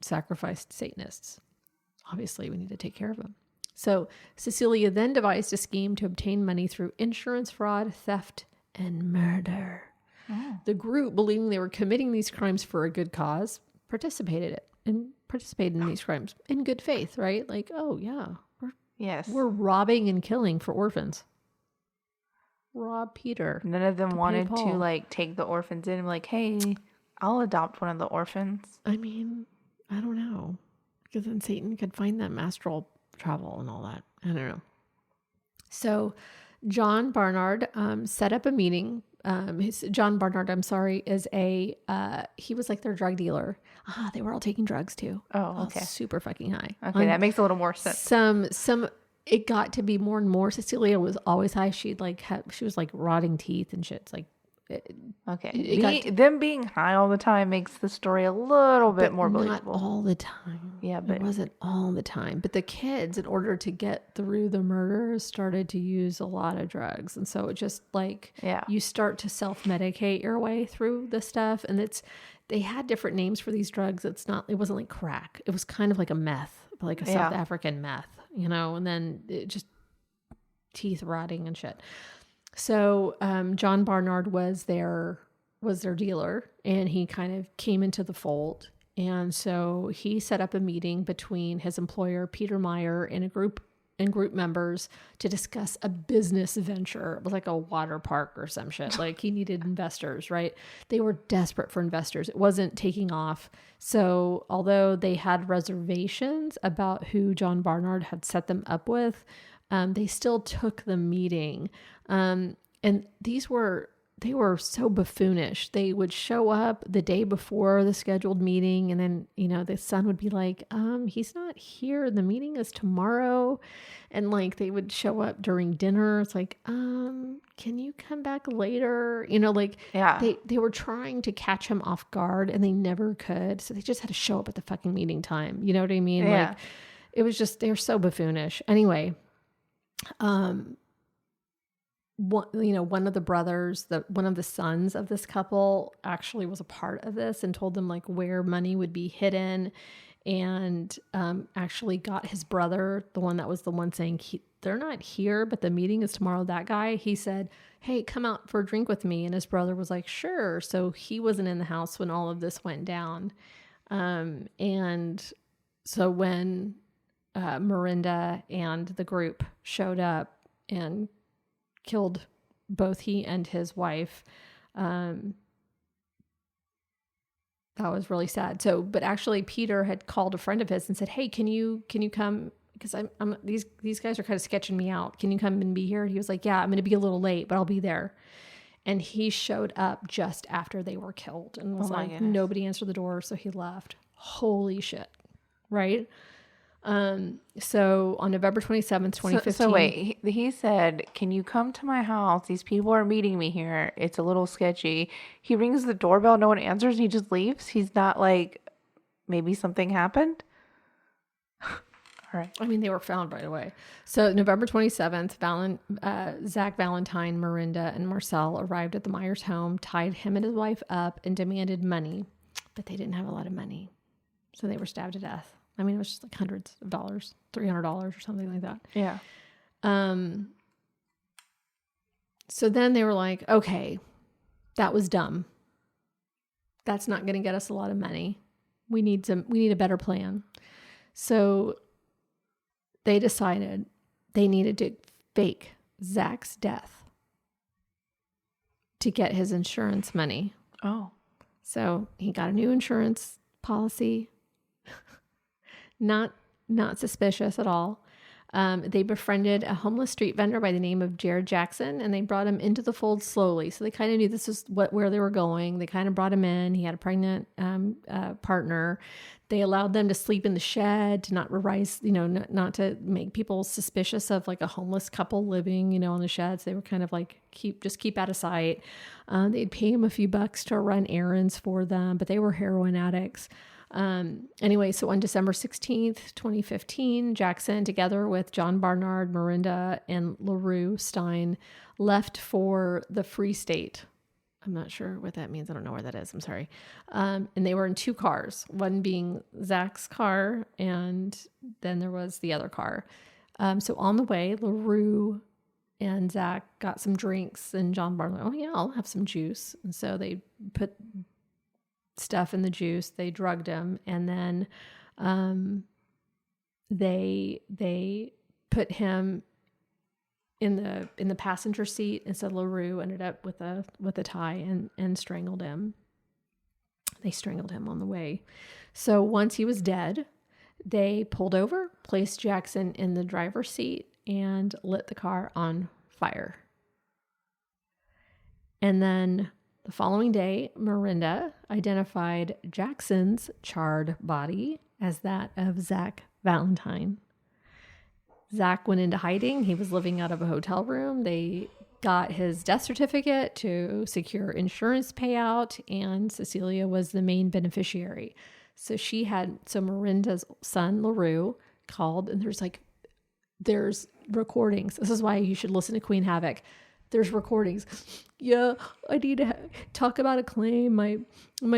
sacrificed Satanists. Obviously, we need to take care of them. So Cecilia then devised a scheme to obtain money through insurance fraud, theft, and murder. Oh. The group, believing they were committing these crimes for a good cause, participated in these crimes in good faith, right? Like, oh yeah, we're robbing and killing for orphans. Rob Peter. None of them wanted to take the orphans in and be like, hey, I'll adopt one of the orphans. I mean, I don't know, because then Satan could find them astral travel and all that. I don't know. So John Barnard set up a meeting. John Barnard, is he was like their drug dealer. They were all taking drugs too. Oh, okay. Super fucking high. Okay, that makes a little more sense. It got to be more and more. Cecilia was always high. She was like rotting teeth and shit. It's like, okay. Them being high all the time makes the story a little bit more believable. Not all the time. Yeah, but it wasn't all the time. But the kids, in order to get through the murders, started to use a lot of drugs, and so it just you start to self-medicate your way through the stuff. And they had different names for these drugs. It wasn't like crack. It was kind of like a meth, like a South African meth, And then it just teeth rotting and shit. So John Barnard was their dealer, and he kind of came into the fold. And so he set up a meeting between his employer, Peter Meyer, and group members to discuss a business venture. It was like a water park or some shit. Like he needed investors, right? They were desperate for investors. It wasn't taking off. So although they had reservations about who John Barnard had set them up with, they still took the meeting. And they were so buffoonish. They would show up the day before the scheduled meeting, and then, the son would be like, he's not here. The meeting is tomorrow. And they would show up during dinner. It's like, can you come back later? They were trying to catch him off guard, and they never could. So they just had to show up at the fucking meeting time. You know what I mean? Yeah. it was just, they were so buffoonish. Anyway, one of the brothers, one of the sons of this couple actually was a part of this and told them like where money would be hidden, and actually got his brother, the one that was the one saying they're not here, but the meeting is tomorrow. That guy, he said, hey, come out for a drink with me. And his brother was like, sure. So he wasn't in the house when all of this went down. And so when Miranda and the group showed up and killed both he and his wife, that was really sad. So, but actually Peter had called a friend of his and said, hey, can you come? Because these guys are kind of sketching me out. Can you come and be here? And he was like, yeah, I'm going to be a little late, but I'll be there. And he showed up just after they were killed and was like, goodness. Nobody answered the door. So he left. Holy shit. Right. So on November 27th, 2015. So wait, he said, can you come to my house? These people are meeting me here. It's a little sketchy. He rings the doorbell. No one answers. And he just leaves. He's not like, maybe something happened. All right. I mean, they were found right away. So November 27th, Zach Valentine, Miranda, and Marcel arrived at the Myers home, tied him and his wife up, and demanded money. But they didn't have a lot of money. So they were stabbed to death. I mean, it was just like hundreds of dollars, $300 or something like that. Yeah. So then they were like, okay, that was dumb. That's not going to get us a lot of money. We need a better plan. So they decided they needed to fake Zach's death to get his insurance money. Oh. So he got a new insurance policy. Not suspicious at all. They befriended a homeless street vendor by the name of Jared Jackson, and they brought him into the fold slowly. So they kind of knew this is where they were going. They kind of brought him in. He had a pregnant partner. They allowed them to sleep in the shed to not arise, not to make people suspicious of like a homeless couple living, in the sheds. They were kind of like keep out of sight. They'd pay him a few bucks to run errands for them, but they were heroin addicts. Anyway, so on December 16th, 2015, Jackson, together with John Barnard, Miranda, and LaRue Steyn, left for the Free State. I'm not sure what that means. I don't know where that is. I'm sorry. And they were in two cars, one being Zach's car, and then there was the other car. So on the way, LaRue and Zach got some drinks, and John Barnard, oh yeah, I'll have some juice. And so they put stuff in the juice. They drugged him, and then they put him in the passenger seat, and so LaRue ended up with a tie and strangled him. They strangled him on the way. So once he was dead, they pulled over, placed Jackson in the driver's seat, and lit the car on fire. And then the following day, Miranda identified Jackson's charred body as that of Zach Valentine. Zach went into hiding. He was living out of a hotel room. They got his death certificate to secure insurance payout, and Cecilia was the main beneficiary. So Miranda's son, LaRue, called, and there's recordings. This is why you should listen to Queen Havoc. There's recordings. Yeah, I need to talk about a claim. My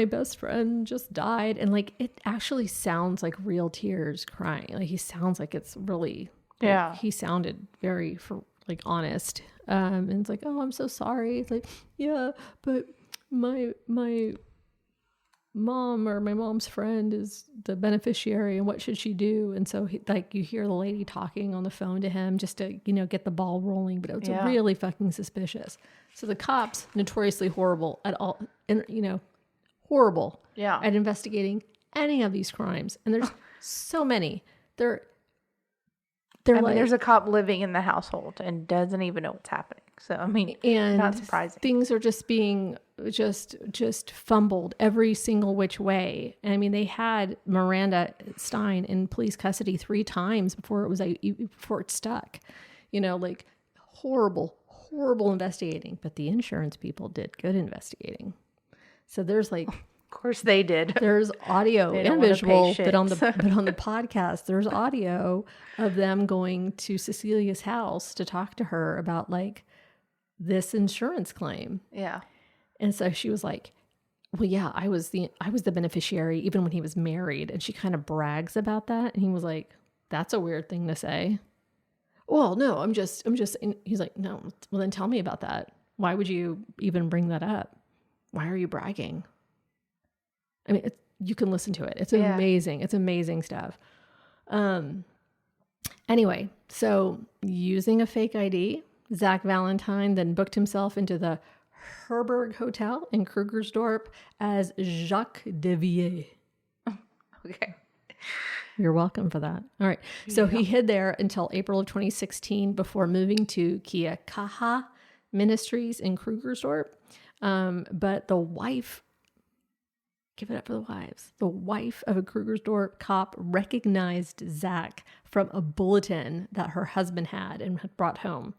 best friend just died. And it actually sounds like real tears crying. He sounds like it's really, yeah. He sounded very honest. And it's like, oh, I'm so sorry. It's like, yeah, but my mom or my mom's friend is the beneficiary, and what should she do? And so you hear the lady talking on the phone to him just to, get the ball rolling, but it was really fucking suspicious. So the cops, notoriously horrible at all, and horrible at investigating any of these crimes. And there's so many. There's a cop living in the household and doesn't even know what's happening. So, and not surprising. Things are just being just fumbled every single which way. And they had Miranda Steyn in police custody 3 times before it stuck. Horrible investigating. But the insurance people did good investigating. So there's Of course they did. There's audio and visual, but on the podcast, there's audio of them going to Cecilia's house to talk to her about like this insurance claim. Yeah. And so she was like, well, yeah, I was the beneficiary even when he was married. And she kind of brags about that. And he was like, that's a weird thing to say. Well, no, I'm just, and he's like, no, well then tell me about that. Why would you even bring that up? Why are you bragging? I mean, you can listen to it. It's amazing. It's amazing stuff. Anyway, so using a fake ID, Zach Valentine then booked himself into the Herberg Hotel in Krugersdorp as Jacques Devier. Okay. You're welcome for that. All right. So he hid there until April of 2016 before moving to Kia Kaha Ministries in Krugersdorp. But the wife, give it up for the wives. The wife of a Krugersdorp cop recognized Zach from a bulletin that her husband had and had brought home.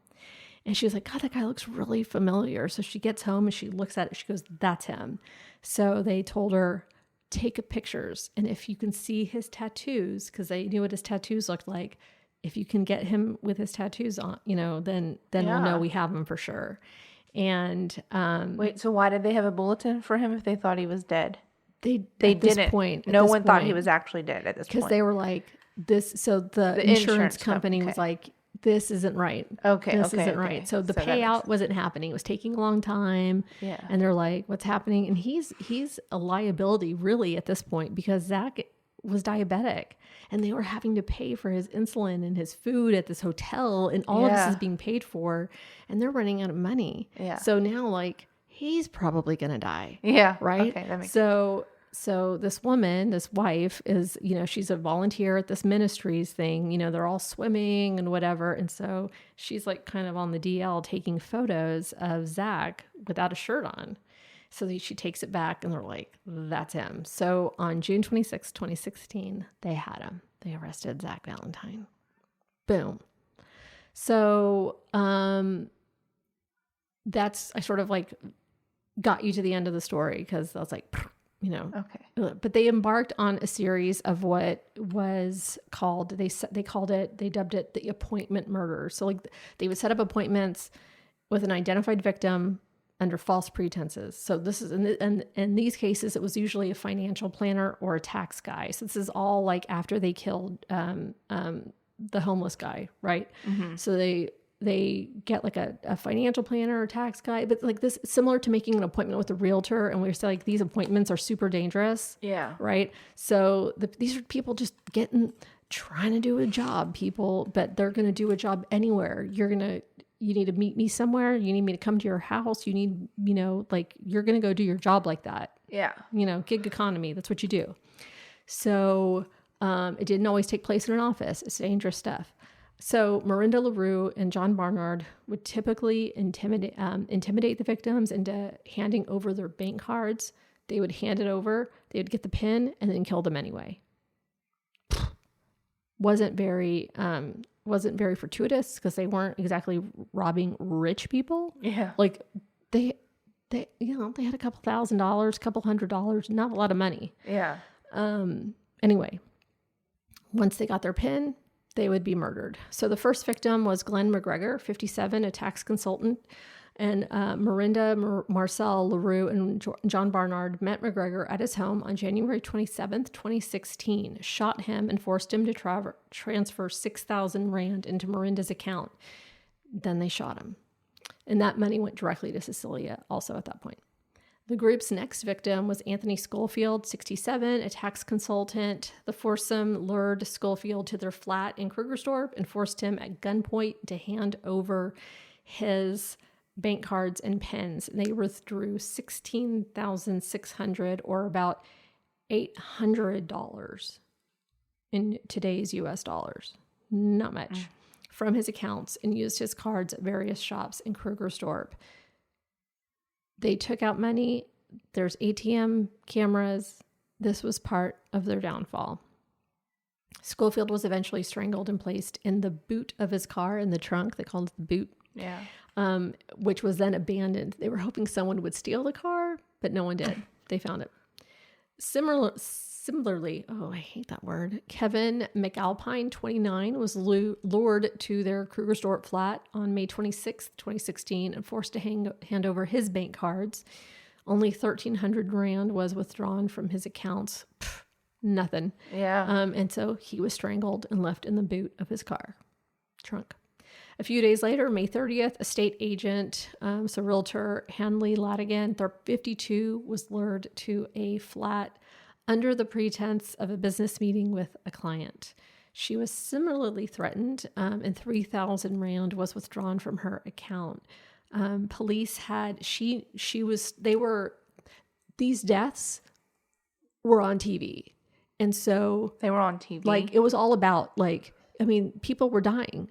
And she was like, God, that guy looks really familiar. So she gets home and she looks at it. She goes, that's him. So they told her, take pictures. And if you can see his tattoos, because they knew what his tattoos looked like, if you can get him with his tattoos on, then we'll know we have him for sure. And wait, so why did they have a bulletin for him if they thought he was dead? They didn't. No one thought he was actually dead at this point. Because they were like, this. So the insurance company was like, this isn't right. This isn't right. So the payout wasn't happening. It was taking a long time. Yeah. And they're like, what's happening? And he's a liability really at this point because Zach was diabetic and they were having to pay for his insulin and his food at this hotel and all of this is being paid for and they're running out of money. Yeah. So now like he's probably going to die. Yeah. Right. Okay. That makes sense. So this woman, this wife is, she's a volunteer at this ministries thing, they're all swimming and whatever. And so she's like kind of on the DL taking photos of Zach without a shirt on. So she takes it back and they're like, that's him. So on June 26, 2016, they had him. They arrested Zach Valentine. Boom. So I sort of like got you to the end of the story because I was like, okay. But they embarked on a series of what was called, they dubbed it the appointment murder. So like they would set up appointments with an identified victim under false pretenses. So this is, in these cases, it was usually a financial planner or a tax guy. So this is all like after they killed the homeless guy, right? Mm-hmm. So they get like a financial planner or tax guy, but like this, similar to making an appointment with a realtor. And we're saying like these appointments are super dangerous. Yeah. Right. So these are people just trying to do a job, but they're going to do a job anywhere. You need to meet me somewhere. You need me to come to your house. You need, like you're going to go do your job like that. Yeah. Gig economy. That's what you do. So it didn't always take place in an office. It's dangerous stuff. So Miranda LaRue and John Barnard would typically intimidate the victims into handing over their bank cards. They would hand it over, they would get the PIN, and then kill them anyway. Wasn't very fortuitous because they weren't exactly robbing rich people. Yeah, like they had a couple $1,000s, couple $100s, not a lot of money. Yeah. Anyway, once they got their PIN, they would be murdered. So the first victim was Glenn McGregor, 57, a tax consultant. And Miranda Marcel LaRue and John Barnard met McGregor at his home on January 27th, 2016, shot him and forced him to transfer 6,000 Rand into Miranda's account. Then they shot him. And that money went directly to Cecilia also at that point. The group's next victim was Anthony Schofield, 67, a tax consultant. The foursome lured Schofield to their flat in Krugersdorp and forced him at gunpoint to hand over his bank cards and pens. They withdrew $16,600 or about $800 in today's US dollars. Not much. From his accounts and used his cards at various shops in Krugersdorp. They took out money. There's ATM cameras. This was part of their downfall. Schofield was eventually strangled and placed in the boot of his car, in the trunk. They called it the boot. Yeah. Which was then abandoned. They were hoping someone would steal the car, but no one did. They found it. Similarly, I hate that word. Kevin McAlpine, 29, was lured to their Krugersdorp flat on May 26th, 2016, and forced to hand over his bank cards. Only 1,300 rand was withdrawn from his accounts. Nothing. Yeah. And so he was strangled and left in the boot of his car trunk. A few days later, May 30th, a state agent, so realtor Hanley Ladigan, 52, was lured to a flat under the pretense of a business meeting with a client. She was similarly threatened, and 3,000 rand was withdrawn from her account. Police had, these deaths were on TV. And so they were on TV. Like, it was all about, like, I mean, people were dying.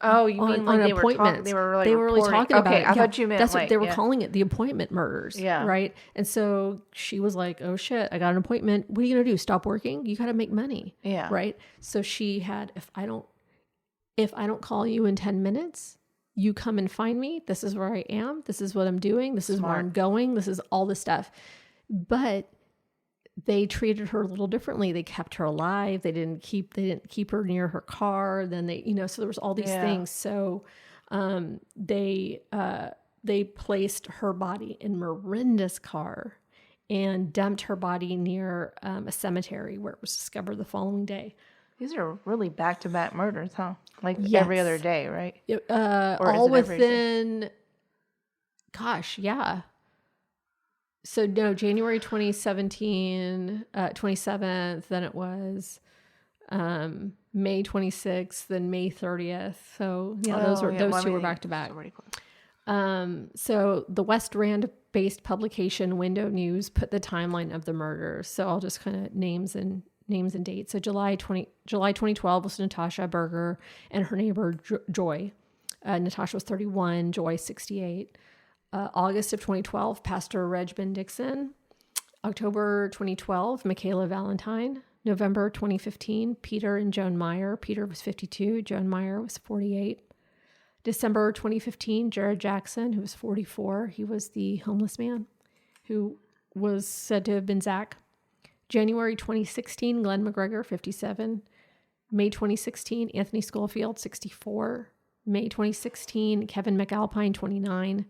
Oh, you mean like they appointments. They were really talking about it. it. I thought you meant that's like, what they were calling it, the appointment murders. Yeah. Right. And so she was like, oh shit, I got an appointment. What are you going to do? Stop working? You got to make money. Yeah. Right. So she had, if I don't call you in 10 minutes, you come and find me. This is where I am. This is what I'm doing. This is where I'm going. This is all this stuff. But they treated her a little differently. They kept her alive. They didn't keep her near her car. Then they, so there was all these things. So, they placed her body in Miranda's car and dumped her body near, a cemetery where it was discovered the following day. These are really back-to-back murders, huh? Like every other day, right? All within, gosh, yeah. So no, January 2017, 27th, then it was May 26th, then May 30th. So yeah, those two were back to back. So the West Rand-based publication Window News put the timeline of the murders. So I'll just kind of names and dates. So July 2012 was Natasha Berger and her neighbor Joy. Natasha was 31, Joy 68. August of 2012, Pastor Regman Dixon. October 2012, Michaela Valentine. November 2015, Peter and Joan Meyer. Peter was 52, Joan Meyer was 48. December 2015, Jared Jackson, who was 44. He was the homeless man who was said to have been Zach. January 2016, Glenn McGregor, 57. May 2016, Anthony Schofield, 64. May 2016, Kevin McAlpine, 29.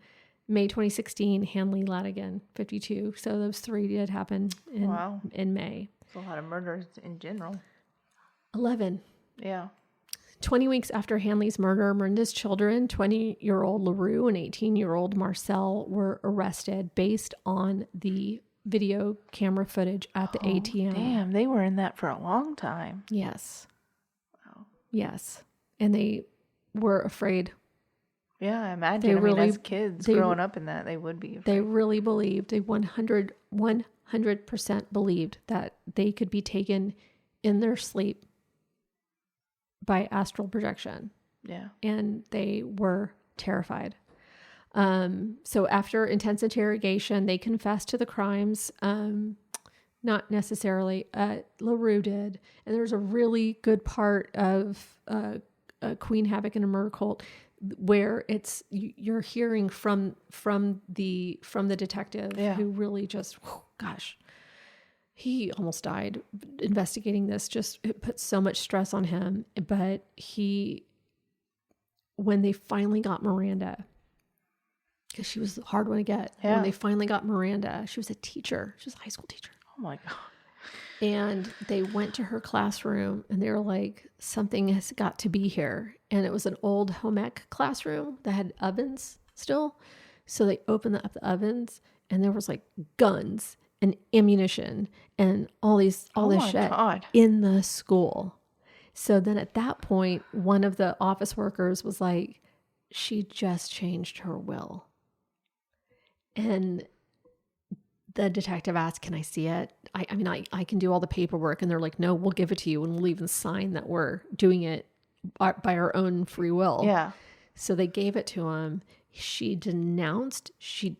May 2016, Hanley Ladigan, 52. So those three did happen in May. It's a lot of murders in general. 11. Yeah. 20 weeks after Hanley's murder, Miranda's children, 20-year-old LaRue and 18-year-old Marcel, were arrested based on the video camera footage at the ATM. Damn, they were in that for a long time. Yes. Wow. Yes. And they were afraid. Yeah, I imagine. As kids growing up in that, they would be afraid. They really believed, they 100% believed that they could be taken in their sleep by astral projection. Yeah. And they were terrified. So after intense interrogation, they confessed to the crimes. Not necessarily. LaRue did. And there's a really good part of Queen Havoc and a Murder Cult where you're hearing from the detective who really just, gosh, he almost died investigating this. Just, it put so much stress on him. But when they finally got Miranda, because she was a hard one to get. Yeah. When they finally got Miranda, she was a teacher. She was a high school teacher. Oh my God. And they went to her classroom and they were like, something has got to be here. And it was an old home ec classroom that had ovens still. So they opened up the ovens and there was like guns and ammunition and all this shit God. In the school. So then at that point, one of the office workers was like, she just changed her will. And the detective asked, can I see it? I can do all the paperwork. And they're like, no, we'll give it to you. And we'll even sign that we're doing it by our own free will. Yeah. So they gave it to him. She denounced, she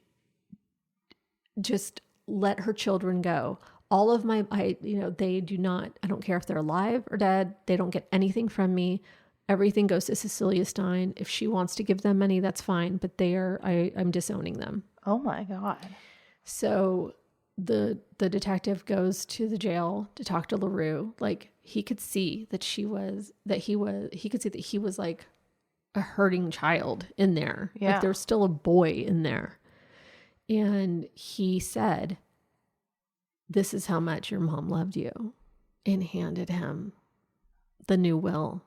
just let her children go. All of they do not, I don't care if they're alive or dead. They don't get anything from me. Everything goes to Cecilia Steyn. If she wants to give them money, that's fine. But I'm disowning them. Oh my God. So the detective goes to the jail to talk to LaRue. Like, he could see that he could see that he was like a hurting child in there. Yeah. Like, there's still a boy in there. And he said, "This is how much your mom loved you," and handed him the new will.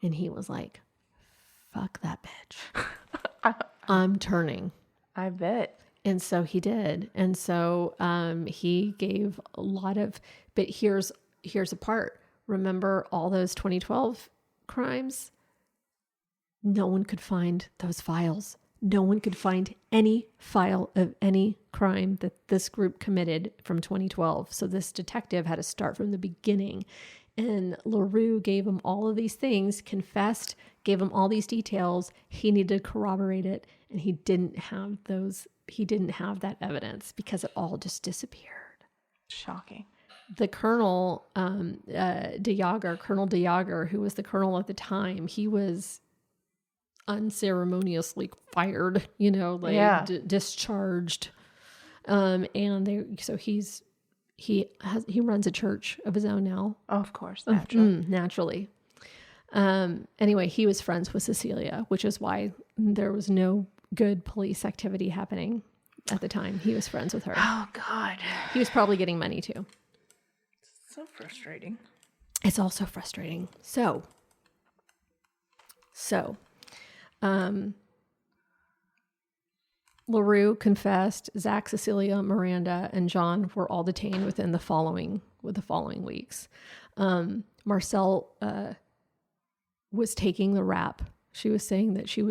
And he was like, "Fuck that bitch. I'm turning." I bet. And so he did. And so he gave a lot of, but here's a part. Remember all those 2012 crimes? No one could find those files. No one could find any file of any crime that this group committed from 2012. So this detective had to start from the beginning. And LaRue gave him all of these things, confessed, gave him all these details. He needed to corroborate it. And he didn't have that evidence because it all just disappeared. Shocking. The Colonel DeJager, who was the colonel at the time, he was unceremoniously fired, discharged. He runs a church of his own now. Oh, of course, naturally. Anyway, he was friends with Cecilia, which is why there was no good police activity happening at the time. He was friends with her. Oh, God. He was probably getting money too. So frustrating. It's also frustrating. So, LaRue confessed. Zach, Cecilia, Miranda, and John were all detained within the following weeks. Marcel was taking the rap. She was saying that she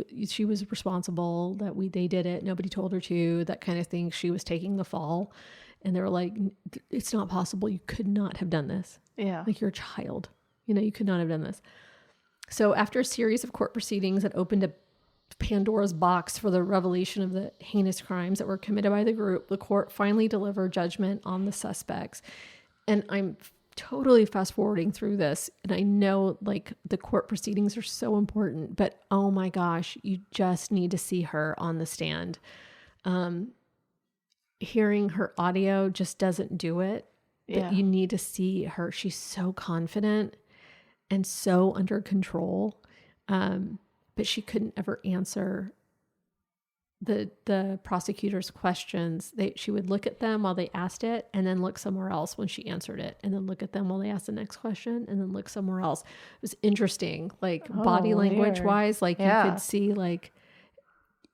was responsible, that they did it, nobody told her to, that kind of thing. She was taking the fall, and they were like, "It's not possible. You could not have done this. Yeah, like, you're a child. You could not have done this." So after a series of court proceedings that opened a Pandora's box for the revelation of the heinous crimes that were committed by the group, the court finally delivered judgment on the suspects. And I'm totally fast forwarding through this, and I know like the court proceedings are so important, but oh my gosh, you just need to see her on the stand. Hearing her audio just doesn't do it. Yeah. You need to see her. She's so confident and so under control. But she couldn't ever answer the prosecutor's questions. She would look at them while they asked it, and then look somewhere else when she answered it, and then look at them while they asked the next question, and then look somewhere else. It was interesting, like body language wise, like you could see like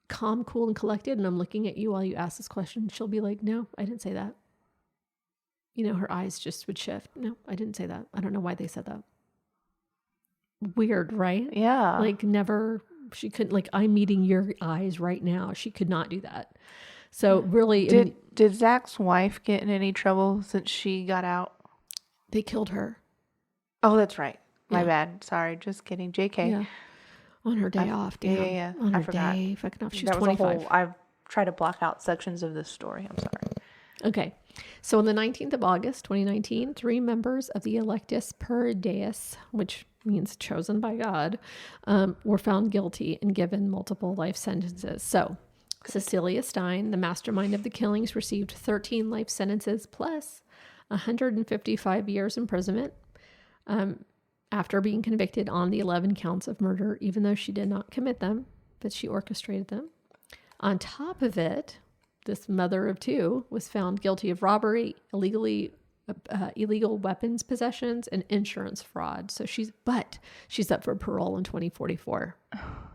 calm, cool, and collected. And I'm looking at you while you ask this question. She'll be like, "No, I didn't say that." Her eyes just would shift. "No, I didn't say that. I don't know why they said that." Weird, right? Yeah. Like never, she couldn't, like, "I'm meeting your eyes right now." She could not do that. So really. Did Zach's wife get in any trouble since she got out? They killed her. Oh, that's right. My bad. Sorry. Just kidding. JK. Yeah. On her day off. Yeah. On her I forgot. day fucking off. She was 25. I've tried to block out sections of this story. I'm sorry. Okay. So on the 19th of August, 2019, 3 members of the Electus per Deus, which means chosen by God, were found guilty and given multiple life sentences. So Cecilia Steyn, the mastermind of the killings, received 13 life sentences plus 155 years imprisonment after being convicted on the 11 counts of murder, even though she did not commit them, but she orchestrated them. On top of it, this mother of 2 was found guilty of robbery, illegal weapons possessions, and insurance fraud. So she's up for parole in 2044.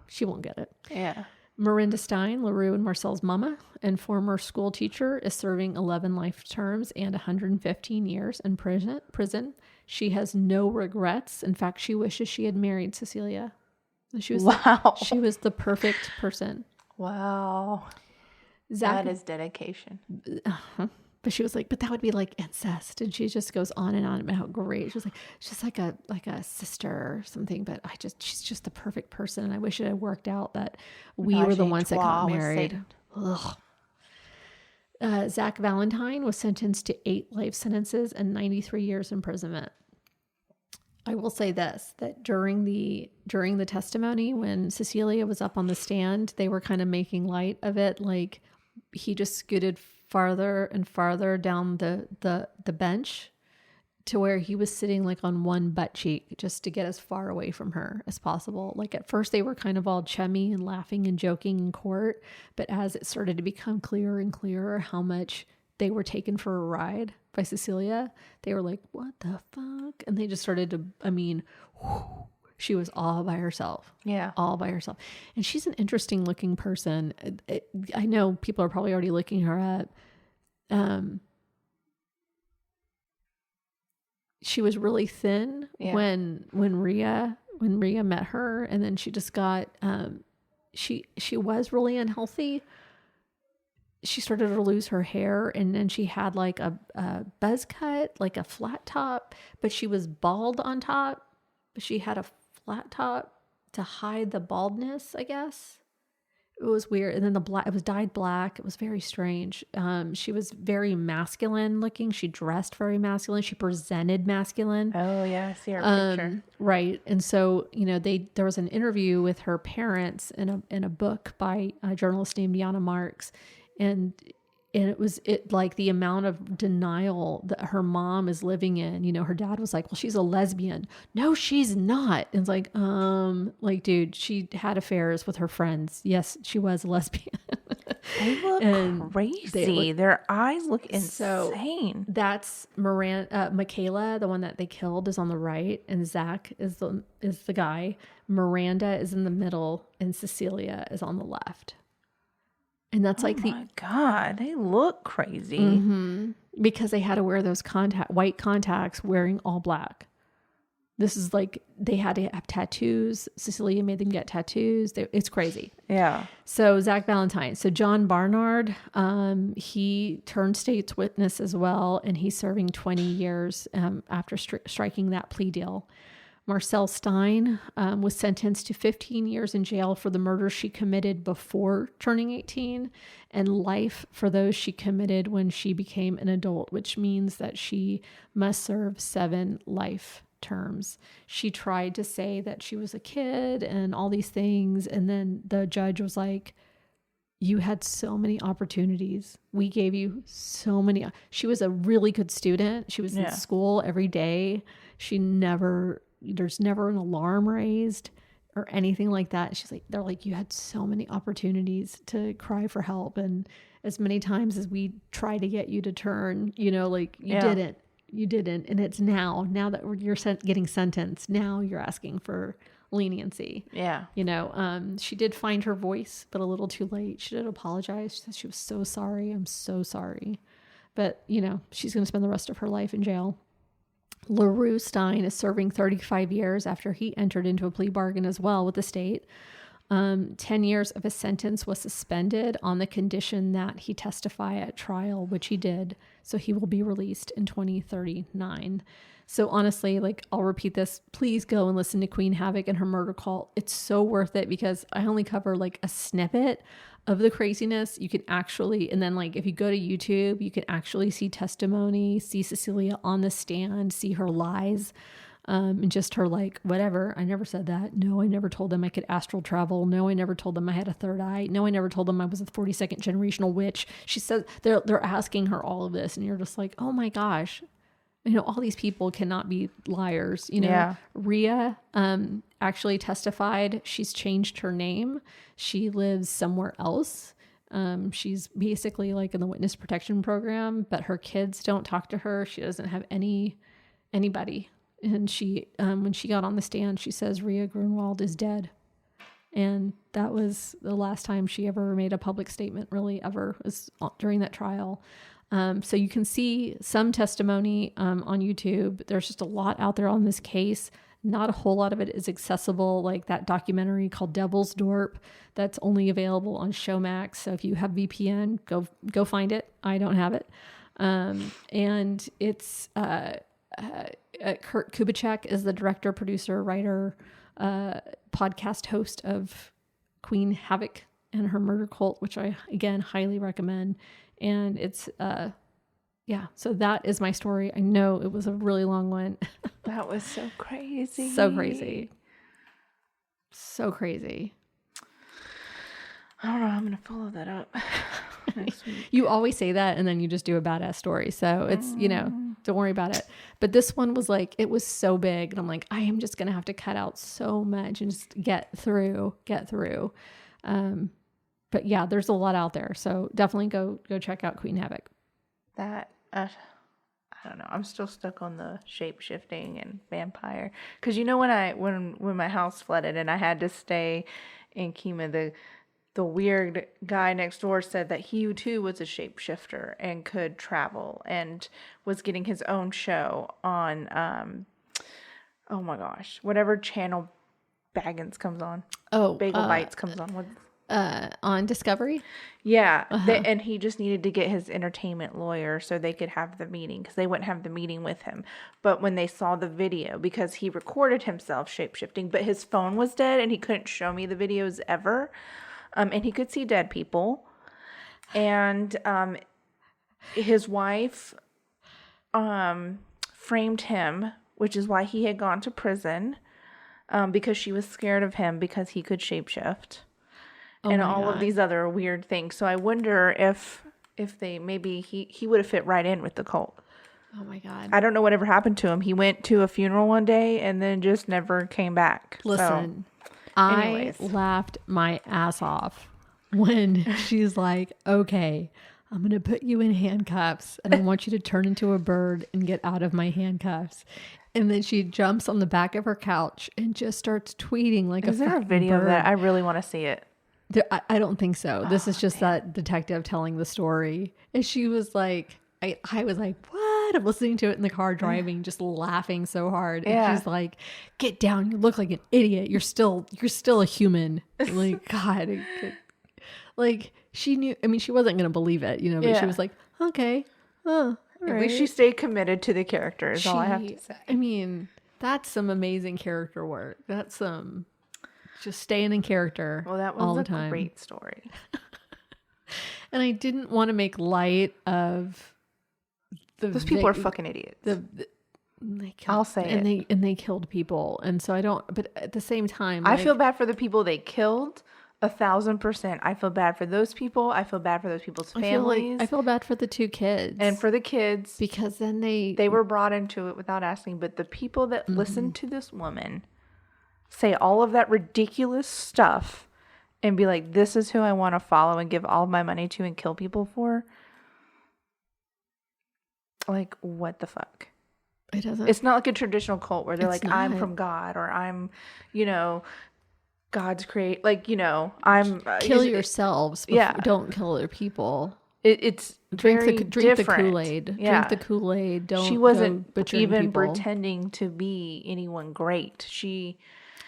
She won't get it. Yeah. Miranda Steyn, LaRue and Marcel's mama and former school teacher, is serving 11 life terms and 115 years in prison. She has no regrets. In fact, she wishes she had married Cecilia. She was the perfect person. Wow. Zach, that is dedication. But she was like, "But that would be like incest." And she just goes on and on about how great. She's like a sister or something, but she's just the perfect person. And I wish it had worked out that we were the ones that got married. Zach Valentine was sentenced to 8 life sentences and 93 years imprisonment. I will say this, that during the testimony, when Cecilia was up on the stand, they were kind of making light of it. Like, he just scooted farther and farther down the bench to where he was sitting like on one butt cheek just to get as far away from her as possible. Like at first they were kind of all chummy and laughing and joking in court, but as it started to become clearer and clearer how much they were taken for a ride by Cecilia, they were like, what the fuck? And they just started to, she was all by herself. Yeah. All by herself. And she's an interesting looking person. I know people are probably already looking her up. She was really thin when Rhea met her, and then she just got she was really unhealthy. She started to lose her hair, and then she had like a buzz cut, like a flat top, but she was bald on top. But she had a flat top to hide the baldness, I guess. It was weird. And then it was dyed black. It was very strange. She was very masculine looking. She dressed very masculine. She presented masculine. Oh yeah, I see her picture. Right. And so, there was an interview with her parents in a book by a journalist named Yana Marks. And it was like the amount of denial that her mom is living in. Her dad was like, well, she's a lesbian. No, she's not. And it's like, dude, she had affairs with her friends. Yes, she was a lesbian. They look crazy. Their eyes look insane. So that's Michaela, the one that they killed, is on the right, and Zach is the guy. Miranda is in the middle, and Cecilia is on the left. And that's like my God, they look crazy. Mm-hmm. Because they had to wear those white contacts wearing all black. This is like, they had to have tattoos. Cecilia made them get tattoos. It's crazy. Yeah. So Zach Valentine. So John Barnard, he turned state's witness as well. And he's serving 20 years after striking that plea deal. Marcel Steyn was sentenced to 15 years in jail for the murder she committed before turning 18 and life for those she committed when she became an adult, which means that she must serve 7 life terms. She tried to say that she was a kid and all these things. And then the judge was like, you had so many opportunities. We gave you so many. She was a really good student. She was in school every day. There's never an alarm raised or anything like that. She's like, they're like, you had so many opportunities to cry for help. And as many times as we try to get you to turn, you didn't. And it's now that you're getting sentenced. Now you're asking for leniency. Yeah. She did find her voice, but a little too late. She did apologize. She said she was so sorry. I'm so sorry. But, she's going to spend the rest of her life in jail. LaRue Steyn is serving 35 years after he entered into a plea bargain as well with the state. 10 years of his sentence was suspended on the condition that he testify at trial, which he did. So he will be released in 2039. So honestly, I'll repeat this. Please go and listen to Queen Havoc and her murder cult. It's so worth it because I only cover a snippet of the craziness. You can actually, and then if you go to YouTube, you can actually see testimony, see Cecilia on the stand, see her lies, and just her whatever. I never said that. No, I never told them I could astral travel. No, I never told them I had a third eye. No, I never told them I was a 42nd generational witch. She says they're asking her all of this, and you're just like, oh my gosh. All these people cannot be liars. Yeah. Rhea actually testified. She's changed her name. She lives somewhere else. She's basically in the witness protection program, but her kids don't talk to her. She doesn't have anybody. And she, when she got on the stand, she says Rhea Grunwald is dead. And that was the last time she ever made a public statement, really ever, was during that trial. So you can see some testimony on YouTube. There's just a lot out there on this case. Not a whole lot of it is accessible, like that documentary called Krugersdorp that's only available on Showmax. So if you have VPN, go find it. I don't have it. And it's Kurt Kubitschek is the director, producer, writer, podcast host of Queen Havoc and her murder cult, which I, again, highly recommend. And it's, so that is my story. I know it was a really long one. That was so crazy. So crazy. So crazy. I don't know. I'm going to follow that up. You always say that and then you just do a badass story. So it's, don't worry about it. But this one was like, it was so big. And I'm like, I am just going to have to cut out so much and just get through. But yeah, there's a lot out there. So definitely go check out Queen Havoc. That, I don't know. I'm still stuck on the shape shifting and vampire. Because when my house flooded and I had to stay in Kima, the weird guy next door said that he too was a shapeshifter and could travel and was getting his own show on, oh my gosh, whatever channel Baggins comes on. Bagel Bites comes on Discovery. Yeah. And he just needed to get his entertainment lawyer so they could have the meeting, because they wouldn't have the meeting with him. But when they saw the video, because he recorded himself shapeshifting, but his phone was dead and he couldn't show me the videos ever. And he could see dead people. And his wife framed him, which is why he had gone to prison, because she was scared of him because he could shapeshift. And all of these other weird things. So I wonder if they maybe he would have fit right in with the cult. Oh my God. I don't know whatever happened to him. He went to a funeral one day and then just never came back. Listen. I laughed my ass off when she's like, okay, I'm going to put you in handcuffs and I want you to turn into a bird and get out of my handcuffs. And then she jumps on the back of her couch and just starts tweeting like Is there a video of that? I really want to see it. I don't think so. This is just that detective telling the story. And she was like, I was like, what? I'm listening to it in the car driving, just laughing so hard. And she's like, get down. You look like an idiot. You're still a human. Like, God. Like, she knew, I mean, she wasn't going to believe it, but she was like, okay. Oh, At least she stayed committed to the character is all I have to say. I mean, that's some amazing character work. That's some just staying in character all the time. Well, that was a great story. And I didn't want to make light of those people are fucking idiots. I'll say it. They killed people. And so I don't, but at the same time, I feel bad for the people they killed. 1,000%. I feel bad for those people. I feel bad for those people's families. I feel bad for the two kids. And for the kids. Because then they were brought into it without asking. But the people that listened to this woman say all of that ridiculous stuff and be like, this is who I want to follow and give all of my money to and kill people for. Like, what the fuck? It's not like a traditional cult where they're like, I'm from God, or I'm, God's create. Like, I'm kill yourselves. Don't kill other people. It's drink different. The Kool-Aid. Yeah. Drink the Kool-Aid. She wasn't even people. pretending to be anyone great.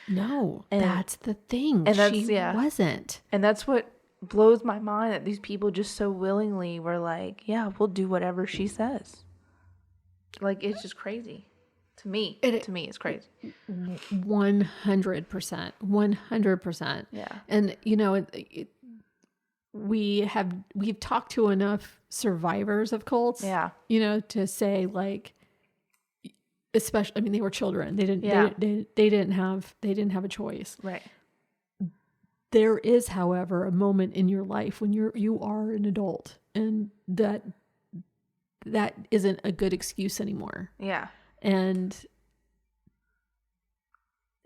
That's the thing. And she wasn't. And that's what blows my mind, that these people just so willingly were like, yeah, we'll do whatever she says. Like, it's just crazy. To me, it's crazy. 100%. 100%. Yeah. And, we've talked to enough survivors of cults, to say, like, especially, I mean, they were children. They didn't have a choice. Right. There is, however, a moment in your life when you are an adult, and that isn't a good excuse anymore. Yeah. And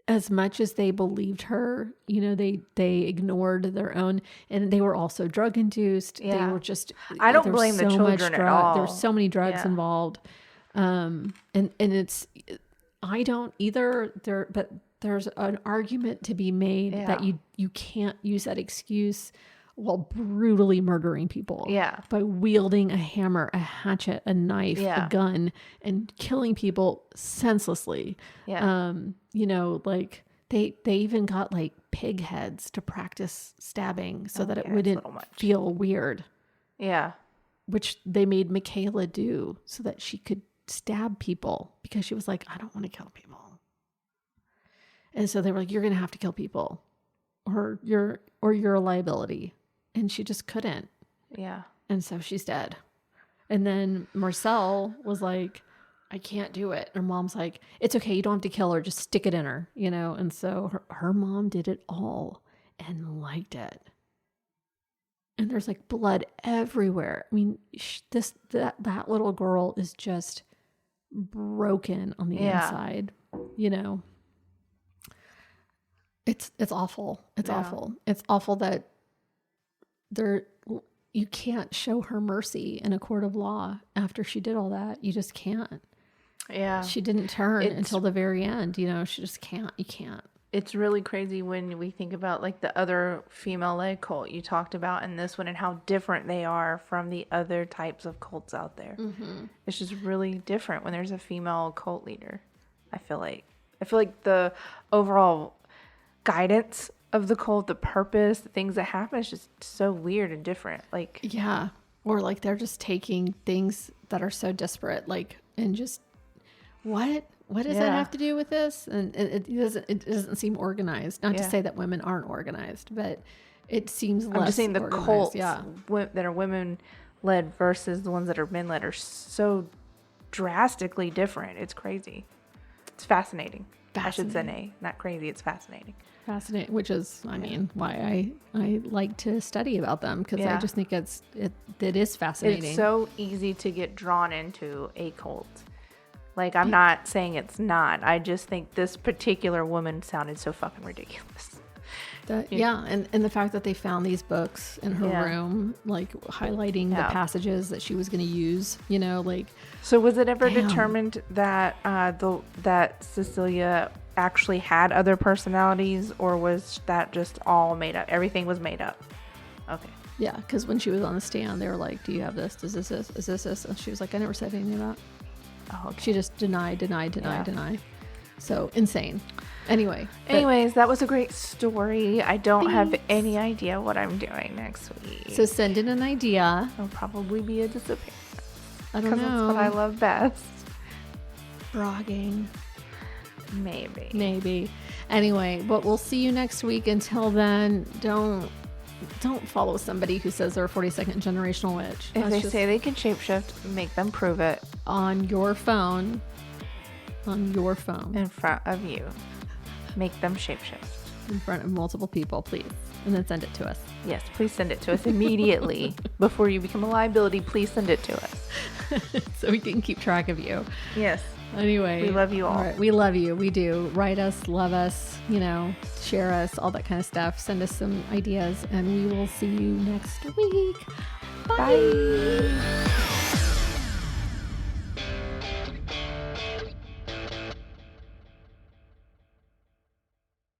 as much as they believed her, they ignored their own, and they were also drug induced. Yeah. They were just, I don't blame the children at all. There's so many drugs involved. And it's, I don't either there, but there's an argument to be made that you can't use that excuse while brutally murdering people. Yeah. By wielding a hammer, a hatchet, a knife, a gun, and killing people senselessly. Yeah. Like they even got like pig heads to practice stabbing so that it wouldn't feel weird. Yeah. Which they made Michaela do so that she could stab people, because she was like, I don't want to kill people. And so they were like, you're going to have to kill people or you're a liability. And she just couldn't. Yeah. And so she's dead. And then Marcel was like, I can't do it. Her mom's like, it's okay. You don't have to kill her. Just stick it in her, And so her mom did it all and liked it. and there's like blood everywhere. I mean, that little girl is just broken on the inside, you know. It's awful. It's awful. It's awful that you can't show her mercy in a court of law after she did all that. You just can't. Yeah. She didn't turn until the very end, you know. She just can't. You can't. It's really crazy when we think about like the other female-led cult you talked about in this one and how different they are from the other types of cults out there. Mm-hmm. It's just really different when there's a female cult leader. I feel like the overall guidance of the cult, the purpose, the things that happen is just so weird and different. Like, yeah, or like they're just taking things that are so disparate, like, and just what does that have to do with this? And it doesn't seem organized. Not to say that women aren't organized, but it seems less. I'm just saying the cults that are women led versus the ones that are men led are so drastically different. It's crazy. It's fascinating. I should say, not crazy. It's fascinating. Fascinating, which is, I mean, why I like to study about them, because I just think it is fascinating. It's so easy to get drawn into a cult. Like, I'm not saying it's not. I just think this particular woman sounded so fucking ridiculous. And the fact that they found these books in her room, like highlighting the passages that she was going to use, you know, like. So was it ever determined that that Cecilia actually had other personalities, or was that just all made up? Everything was made up. Okay. Yeah, because when she was on the stand, they were like, "Do you have this? Is this?" And she was like, "I never said any of that." Oh, okay. She just denied. So insane. Anyways, that was a great story. I don't have any idea what I'm doing next week. So send in an idea. It'll probably be a disappearance. I don't know. Because that's what I love best. Frogging. Maybe. Anyway, but we'll see you next week. Until then, don't follow somebody who says they're a 42nd generational witch. If they say they can shapeshift, make them prove it. On your phone. In front of you. Make them shapeshift. In front of multiple people, please. And then send it to us. Yes, please send it to us immediately. Before you become a liability, please send it to us. So we can keep track of you. Yes. Anyway. We love you all. Right, we love you. We do. Write us, love us, you know, share us, all that kind of stuff. Send us some ideas, and we will see you next week. Bye.